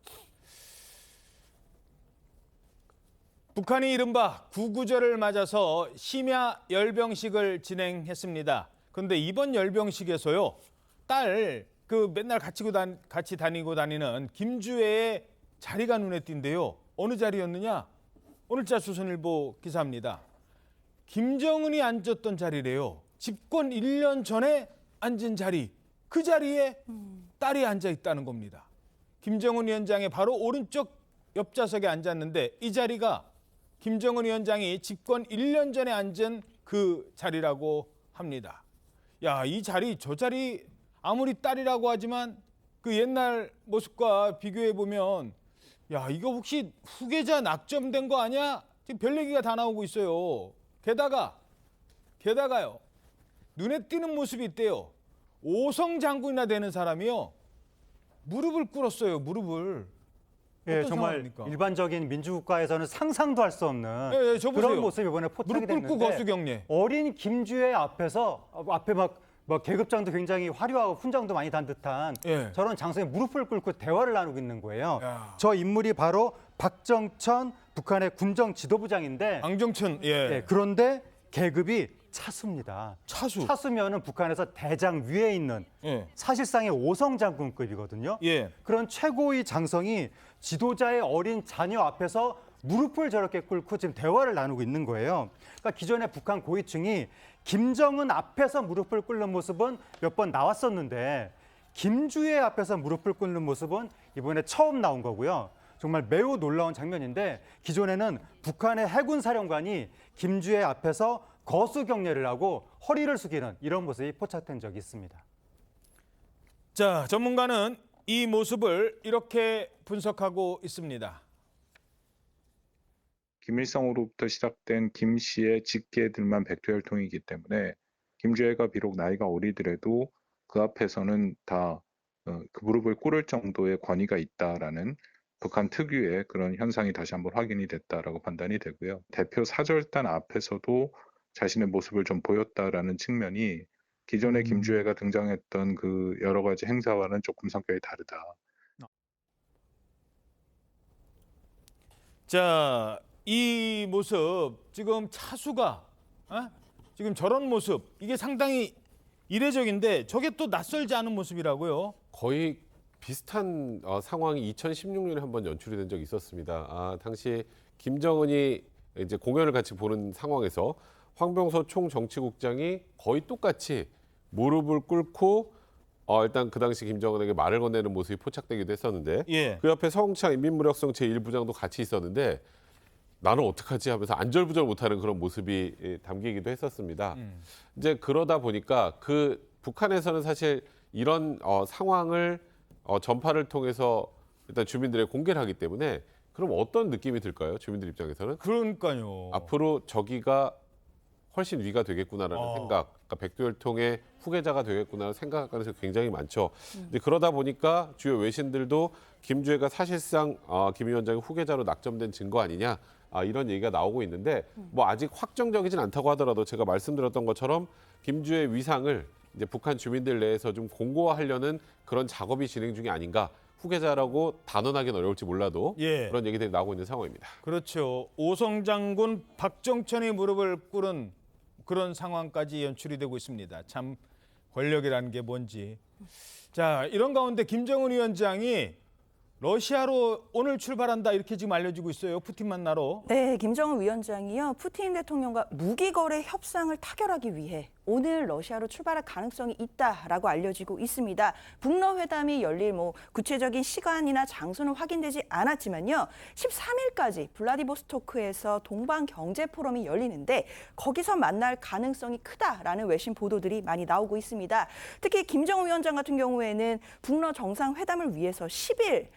북한이 이른바 구구절을 맞아서 심야 열병식을 진행했습니다. 그런데 이번 열병식에서요, 딸 맨날 같이 다니고 다니는 김주애의 자리가 눈에 띈데요. 어느 자리였느냐? 오늘자 조선일보 기사입니다. 김정은이 앉았던 자리래요. 집권 1년 전에 앉은 자리. 그 자리에 딸이 앉아 있다는 겁니다. 김정은 위원장의 바로 오른쪽 옆좌석에 앉았는데 이 자리가 김정은 위원장이 집권 1년 전에 앉은 그 자리라고 합니다. 야, 이 자리, 저 자리 아무리 딸이라고 하지만 그 옛날 모습과 비교해 보면 야, 이거 혹시 후계자 낙점된 거 아니야? 지금 별 얘기가 다 나오고 있어요. 게다가요. 눈에 띄는 모습이 있대요. 오성 장군이나 되는 사람이요. 무릎을 꿇었어요. 무릎을. 예, 어떤 정말 상황입니까? 일반적인 민주국가에서는 상상도 할 수 없는 예, 저 보세요. 그런 모습이 이번에 포착이 무릎 꿇고 됐는데 거수경례. 어린 김주애 앞에 막 계급장도 굉장히 화려하고 훈장도 많이 단 듯한 예. 저런 장소에 무릎을 꿇고 대화를 나누고 있는 거예요. 야. 저 인물이 바로 박정천 북한의 군정 지도부장인데 ang정천. 예. 그런데 계급이 차수입니다. 차수. 차수면은 북한에서 대장 위에 있는 예. 사실상의 오성 장군급이거든요. 예. 그런 최고의 장성이 지도자의 어린 자녀 앞에서 무릎을 저렇게 꿇고 지금 대화를 나누고 있는 거예요. 그러니까 기존에 북한 고위층이 김정은 앞에서 무릎을 꿇는 모습은 몇 번 나왔었는데 김주애 앞에서 무릎을 꿇는 모습은 이번에 처음 나온 거고요. 정말 매우 놀라운 장면인데 기존에는 북한의 해군 사령관이 김주애 앞에서 거수 경례를 하고 허리를 숙이는 이런 모습이 포착된 적이 있습니다. 자, 전문가는 이 모습을 이렇게 분석하고 있습니다. 김일성으로부터 시작된 김 씨의 직계들만 백두혈통이기 때문에 김주애가 비록 나이가 어리더라도 그 앞에서는 다 그 무릎을 꿇을 정도의 권위가 있다라는 북한 특유의 그런 현상이 다시 한번 확인이 됐다라고 판단이 되고요. 대표 사절단 앞에서도 자신의 모습을 좀 보였다라는 측면이 기존의 김주애가 등장했던 그 여러 가지 행사와는 조금 성격이 다르다. 자, 이 모습 지금 차수가 지금 저런 모습 이게 상당히 이례적인데 저게 또 낯설지 않은 모습이라고요. 거의 비슷한 상황이 2016년에 한번 연출이 된 적이 있었습니다. 당시 김정은이 이제 공연을 같이 보는 상황에서 황병서 총정치국장이 거의 똑같이 무릎을 꿇고 일단 그 당시 김정은에게 말을 건네는 모습이 포착되기도 했었는데 예. 그 옆에 서홍창 인민무력성 제1부장도 같이 있었는데 나는 어떡하지 하면서 안절부절 못하는 그런 모습이 담기기도 했었습니다. 이제 그러다 보니까 그 북한에서는 사실 이런 상황을 전파를 통해서 일단 주민들의 공개를 하기 때문에 그럼 어떤 느낌이 들까요? 주민들 입장에서는? 그러니까요. 앞으로 저기가 훨씬 위가 되겠구나라는 생각, 그러니까 백두혈통의 후계자가 되겠구나라는 생각할 가능성이 굉장히 많죠. 근데 그러다 보니까 주요 외신들도 김주애가 사실상 김 위원장의 후계자로 낙점된 증거 아니냐 이런 얘기가 나오고 있는데 뭐 아직 확정적이진 않다고 하더라도 제가 말씀드렸던 것처럼 김주애 위상을 이제 북한 주민들 내에서 좀 공고화하려는 그런 작업이 진행 중이 아닌가. 후계자라고 단언하기는 어려울지 몰라도 그런 얘기들이 나오고 있는 상황입니다. 그렇죠. 오성 장군 박정천이 무릎을 꿇은 그런 상황까지 연출이 되고 있습니다. 참 권력이라는 게 뭔지. 자, 이런 가운데 김정은 위원장이 러시아로 오늘 출발한다 이렇게 지금 알려지고 있어요. 푸틴 만나러. 네, 김정은 위원장이요. 푸틴 대통령과 무기거래 협상을 타결하기 위해 오늘 러시아로 출발할 가능성이 있다라고 알려지고 있습니다. 북러 회담이 열릴 구체적인 시간이나 장소는 확인되지 않았지만요. 13일까지 블라디보스토크에서 동방 경제 포럼이 열리는데 거기서 만날 가능성이 크다라는 외신 보도들이 많이 나오고 있습니다. 특히 김정은 위원장 같은 경우에는 북러 정상회담을 위해서 10일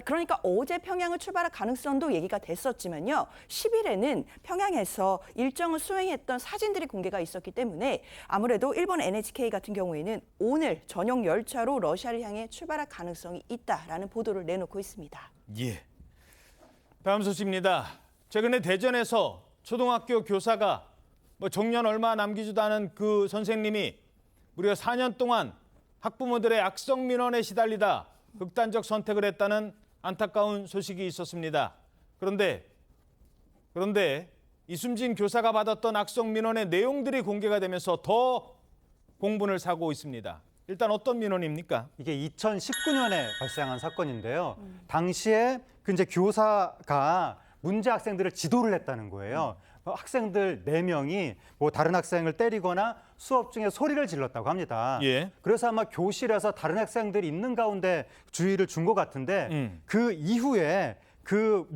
그러니까 어제 평양을 출발할 가능성도 얘기가 됐었지만요. 10일에는 평양에서 일정을 수행했던 사진들이 공개가 있었기 때문에 아무래도 일본 NHK 같은 경우에는 오늘 전용 열차로 러시아를 향해 출발할 가능성이 있다라는 보도를 내놓고 있습니다. 예. 다음 소식입니다. 최근에 대전에서 초등학교 교사가 정년 얼마 남기지도 않은 그 선생님이 무려 4년 동안 학부모들의 악성 민원에 시달리다 극단적 선택을 했다는 안타까운 소식이 있었습니다. 그런데 그런데 이숨진 교사가 받았던 악성 민원의 내용들이 공개가 되면서 더 공분을 사고 있습니다. 일단 어떤 민원입니까? 이게 2019년에 발생한 사건인데요. 당시에 그 이제 교사가 문제 학생들을 지도를 했다는 거예요. 학생들 4명이 뭐 다른 학생을 때리거나 수업 중에 소리를 질렀다고 합니다. 예. 그래서 아마 교실에서 다른 학생들이 있는 가운데 주의를 준 것 같은데 그 이후에 그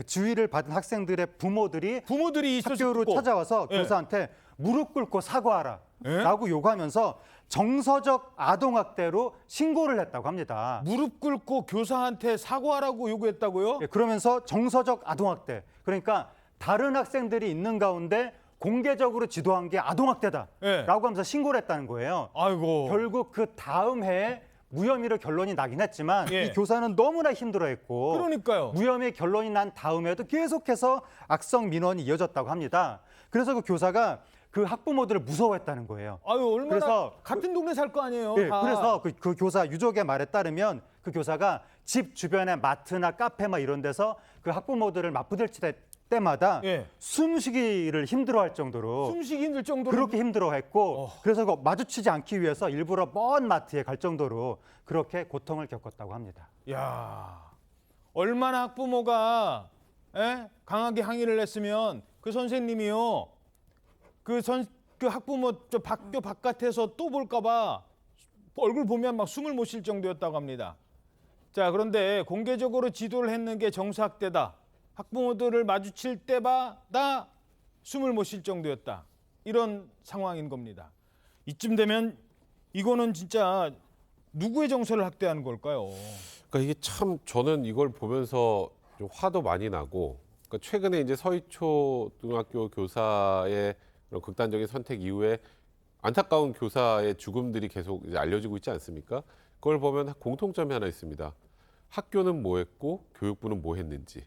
주의를 받은 학생들의 부모들이 학교로 찾아와서 예. 교사한테 무릎 꿇고 사과하라 라고 요구하면서 정서적 아동학대로 신고를 했다고 합니다. 무릎 꿇고 교사한테 사과하라고 요구했다고요? 예, 그러면서 정서적 아동학대, 그러니까 다른 학생들이 있는 가운데 공개적으로 지도한 게 아동학대다라고 예. 하면서 신고를 했다는 거예요. 아이고. 결국 그 다음 해에 무혐의로 결론이 나긴 했지만 예. 이 교사는 너무나 힘들어했고 그러니까요. 무혐의 결론이 난 다음에도 계속해서 악성 민원이 이어졌다고 합니다. 그래서 그 교사가 그 학부모들을 무서워했다는 거예요. 아유, 얼마나 그래서 같은 동네 살 거 아니에요. 예, 다. 그래서 그 교사 유족의 말에 따르면 그 교사가 집 주변의 마트나 카페 막 이런 데서 그 학부모들을 맞부딪힐 때마다 예. 숨쉬기를 힘들어할 정도로 숨쉬기 힘들 정도로 그렇게 힘들어했고 그래서 그 마주치지 않기 위해서 일부러 먼 마트에 갈 정도로 그렇게 고통을 겪었다고 합니다. 야, 얼마나 학부모가 강하게 항의를 했으면 그 선생님이요. 그 학부모 학교 바깥에서 또 볼까봐 얼굴 보면 막 숨을 못 쉴 정도였다고 합니다. 자, 그런데 공개적으로 지도를 했는 게 정서학대다. 학부모들을 마주칠 때마다 숨을 못 쉴 정도였다. 이런 상황인 겁니다. 이쯤 되면 이거는 진짜 누구의 정서를 학대하는 걸까요? 그러니까 이게 참 저는 이걸 보면서 좀 화도 많이 나고, 그러니까 최근에 이제 서희초등학교 교사의 그런 극단적인 선택 이후에 안타까운 교사의 죽음들이 계속 이제 알려지고 있지 않습니까? 그걸 보면 공통점이 하나 있습니다. 학교는 뭐 했고 교육부는 뭐 했는지,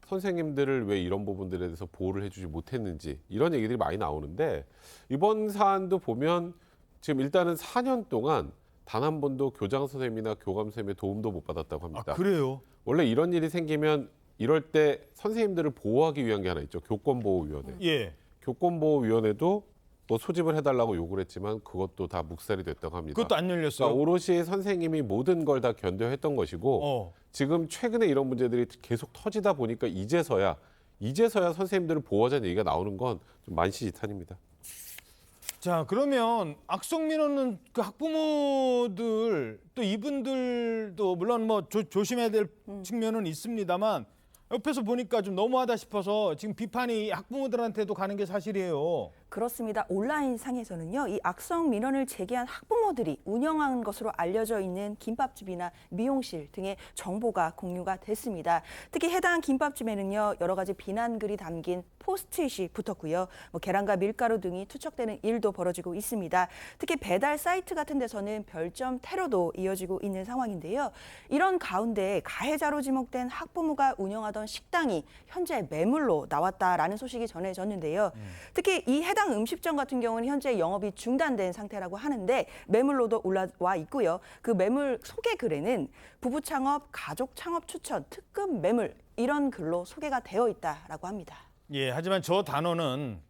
선생님들을 왜 이런 부분들에 대해서 보호를 해주지 못했는지, 이런 얘기들이 많이 나오는데, 이번 사안도 보면 지금 일단은 4년 동안 단 한 번도 교장 선생님이나 교감 선생님의 도움도 못 받았다고 합니다. 아, 그래요? 원래 이런 일이 생기면 이럴 때 선생님들을 보호하기 위한 게 하나 있죠. 교권보호위원회. 예. 교권보호위원회도 뭐 소집을 해달라고 요구를 했지만 그것도 다 묵살이 됐다고 합니다. 그것도 안 열렸어요. 그러니까 오롯이 선생님이 모든 걸 다 견뎌했던 것이고 지금 최근에 이런 문제들이 계속 터지다 보니까 이제서야 선생님들을 보호하자는 얘기가 나오는 건 좀 만시지탄입니다. 자, 그러면 악성 민원은 그 학부모들 또 이분들도 물론 뭐 조심해야 될 측면은 있습니다만 옆에서 보니까 좀 너무하다 싶어서 지금 비판이 학부모들한테도 가는 게 사실이에요. 그렇습니다. 온라인 상에서는요, 이 악성 민원을 제기한 학부모들이 운영한 것으로 알려져 있는 김밥집이나 미용실 등의 정보가 공유가 됐습니다. 특히 해당 김밥집에는요, 여러 가지 비난글이 담긴 포스트잇이 붙었고요. 뭐 계란과 밀가루 등이 투척되는 일도 벌어지고 있습니다. 특히 배달 사이트 같은 데서는 별점 테러도 이어지고 있는 상황인데요. 이런 가운데 가해자로 지목된 학부모가 운영하던 식당이 현재 매물로 나왔다라는 소식이 전해졌는데요. 특히 이 해당 음식점 같은 경우는 현재 영업이 중단된 상태라고 하는데 매물로도 올라와 있고요. 그 매물 소개 글에는 부부 창업, 가족 창업 추천, 특급 매물 이런 글로 소개가 되어 있다라고 합니다. 예, 하지만 저 단어는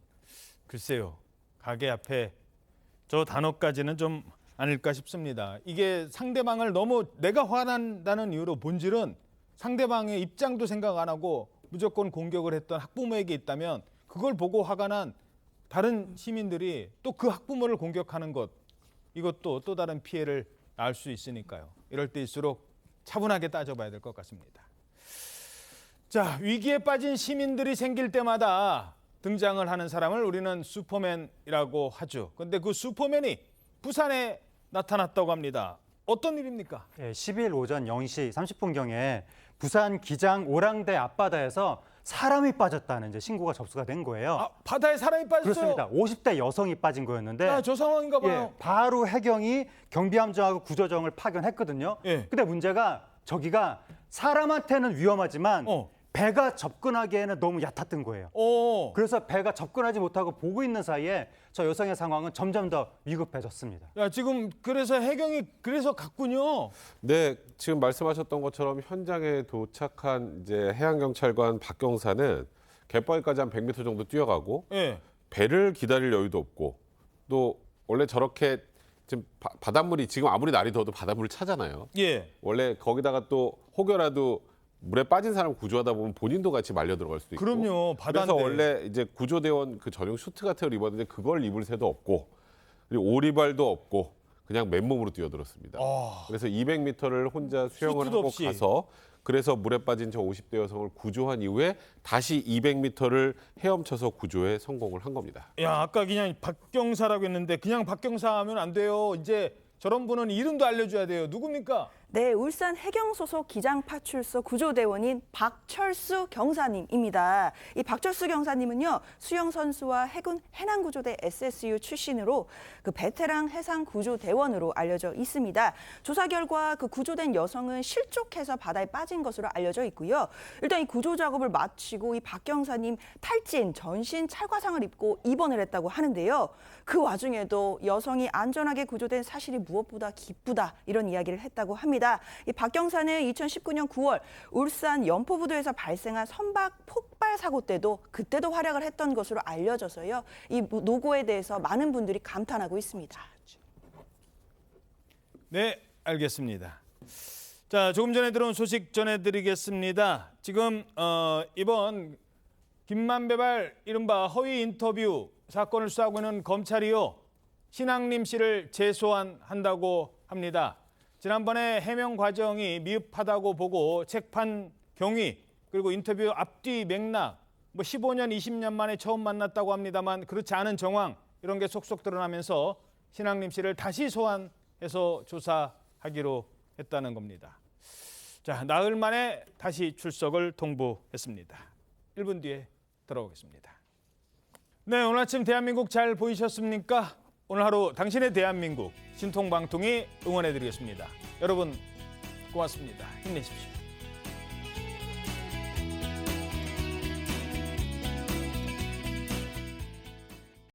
글쎄요. 가게 앞에 저 단어까지는 좀 아닐까 싶습니다. 이게 상대방을 너무 내가 화난다는 이유로 본질은 상대방의 입장도 생각 안 하고 무조건 공격을 했던 학부모에게 있다면 그걸 보고 화가 난 다른 시민들이 또 그 학부모를 공격하는 것, 이것도 또 다른 피해를 낳을 수 있으니까요. 이럴 때일수록 차분하게 따져봐야 될 것 같습니다. 자, 위기에 빠진 시민들이 생길 때마다 등장을 하는 사람을 우리는 슈퍼맨이라고 하죠. 그런데 그 슈퍼맨이 부산에 나타났다고 합니다. 어떤 일입니까? 10일 오전 0시 30분경에 부산 기장 오랑대 앞바다에서 사람이 빠졌다는 이제 신고가 접수가 된 거예요. 아, 바다에 사람이 빠졌어요? 그렇습니다. 50대 여성이 빠진 거였는데 아, 저 상황인가 봐요. 예, 바로 해경이 경비함정하고 구조정을 파견했거든요. 예. 근데 문제가 저기가 사람한테는 위험하지만 배가 접근하기에는 너무 얕았던 거예요. 그래서 배가 접근하지 못하고 보고 있는 사이에 저 여성의 상황은 점점 더 위급해졌습니다. 야, 지금 그래서 해경이 그래서 갔군요. 네, 지금 말씀하셨던 것처럼 현장에 도착한 이제 해양경찰관 박경사는 갯바위까지 한 100m 정도 뛰어가고 예. 배를 기다릴 여유도 없고 또 원래 저렇게 지금 바닷물이 지금 아무리 날이 더워도 바닷물을 차잖아요. 예. 원래 거기다가 또 혹여라도 물에 빠진 사람 구조하다 보면 본인도 같이 말려 들어갈 수도 있고. 그럼요. 바다인데. 그래서 원래 이제 구조대원 그 전용 슈트 같은 걸 입었는데 그걸 입을 새도 없고 그리고 오리발도 없고 그냥 맨몸으로 뛰어들었습니다. 그래서 200m를 혼자 수영을 슈트도 하고 없이. 가서 그래서 물에 빠진 저 50대 여성을 구조한 이후에 다시 200m를 헤엄쳐서 구조에 성공을 한 겁니다. 야, 아까 그냥 박경사라고 했는데 그냥 박경사 하면 안 돼요. 이제 저런 분은 이름도 알려줘야 돼요. 누굽니까? 네, 울산 해경 소속 기장파출소 구조대원인 박철수 경사님입니다. 이 박철수 경사님은요, 수영 선수와 해군 해남구조대 SSU 출신으로 그 베테랑 해상 구조대원으로 알려져 있습니다. 조사 결과 그 구조된 여성은 실족해서 바다에 빠진 것으로 알려져 있고요. 일단 이 구조 작업을 마치고 이 박 경사님 탈진, 전신 찰과상을 입고 입원을 했다고 하는데요. 그 와중에도 여성이 안전하게 구조된 사실이 무엇보다 기쁘다 이런 이야기를 했다고 합니다. 이 박 경사는 2019년 9월 울산 연포부두에서 발생한 선박 폭발 사고 때도 그때도 활약을 했던 것으로 알려져서요. 이 노고에 대해서 많은 분들이 감탄하고 있습니다. 네, 알겠습니다. 자, 조금 전에 들어온 소식 전해드리겠습니다. 지금 이번 김만배발 이른바 허위 인터뷰 사건을 수사하고 있는 검찰이요, 신앙림 씨를 재소환한다고 합니다. 지난번에 해명 과정이 미흡하다고 보고 책판 경위 그리고 인터뷰 앞뒤 맥락 15년 20년 만에 처음 만났다고 합니다만 그렇지 않은 정황 이런 게 속속 드러나면서 신앙림 씨를 다시 소환해서 조사하기로 했다는 겁니다. 자, 나흘 만에 다시 출석을 통보했습니다. 1분 뒤에 돌아오겠습니다. 네, 오늘 아침 대한민국 잘 보이셨습니까? 오늘 하루 당신의 대한민국 신통방통이 응원해드리겠습니다. 여러분 고맙습니다. 힘내십시오.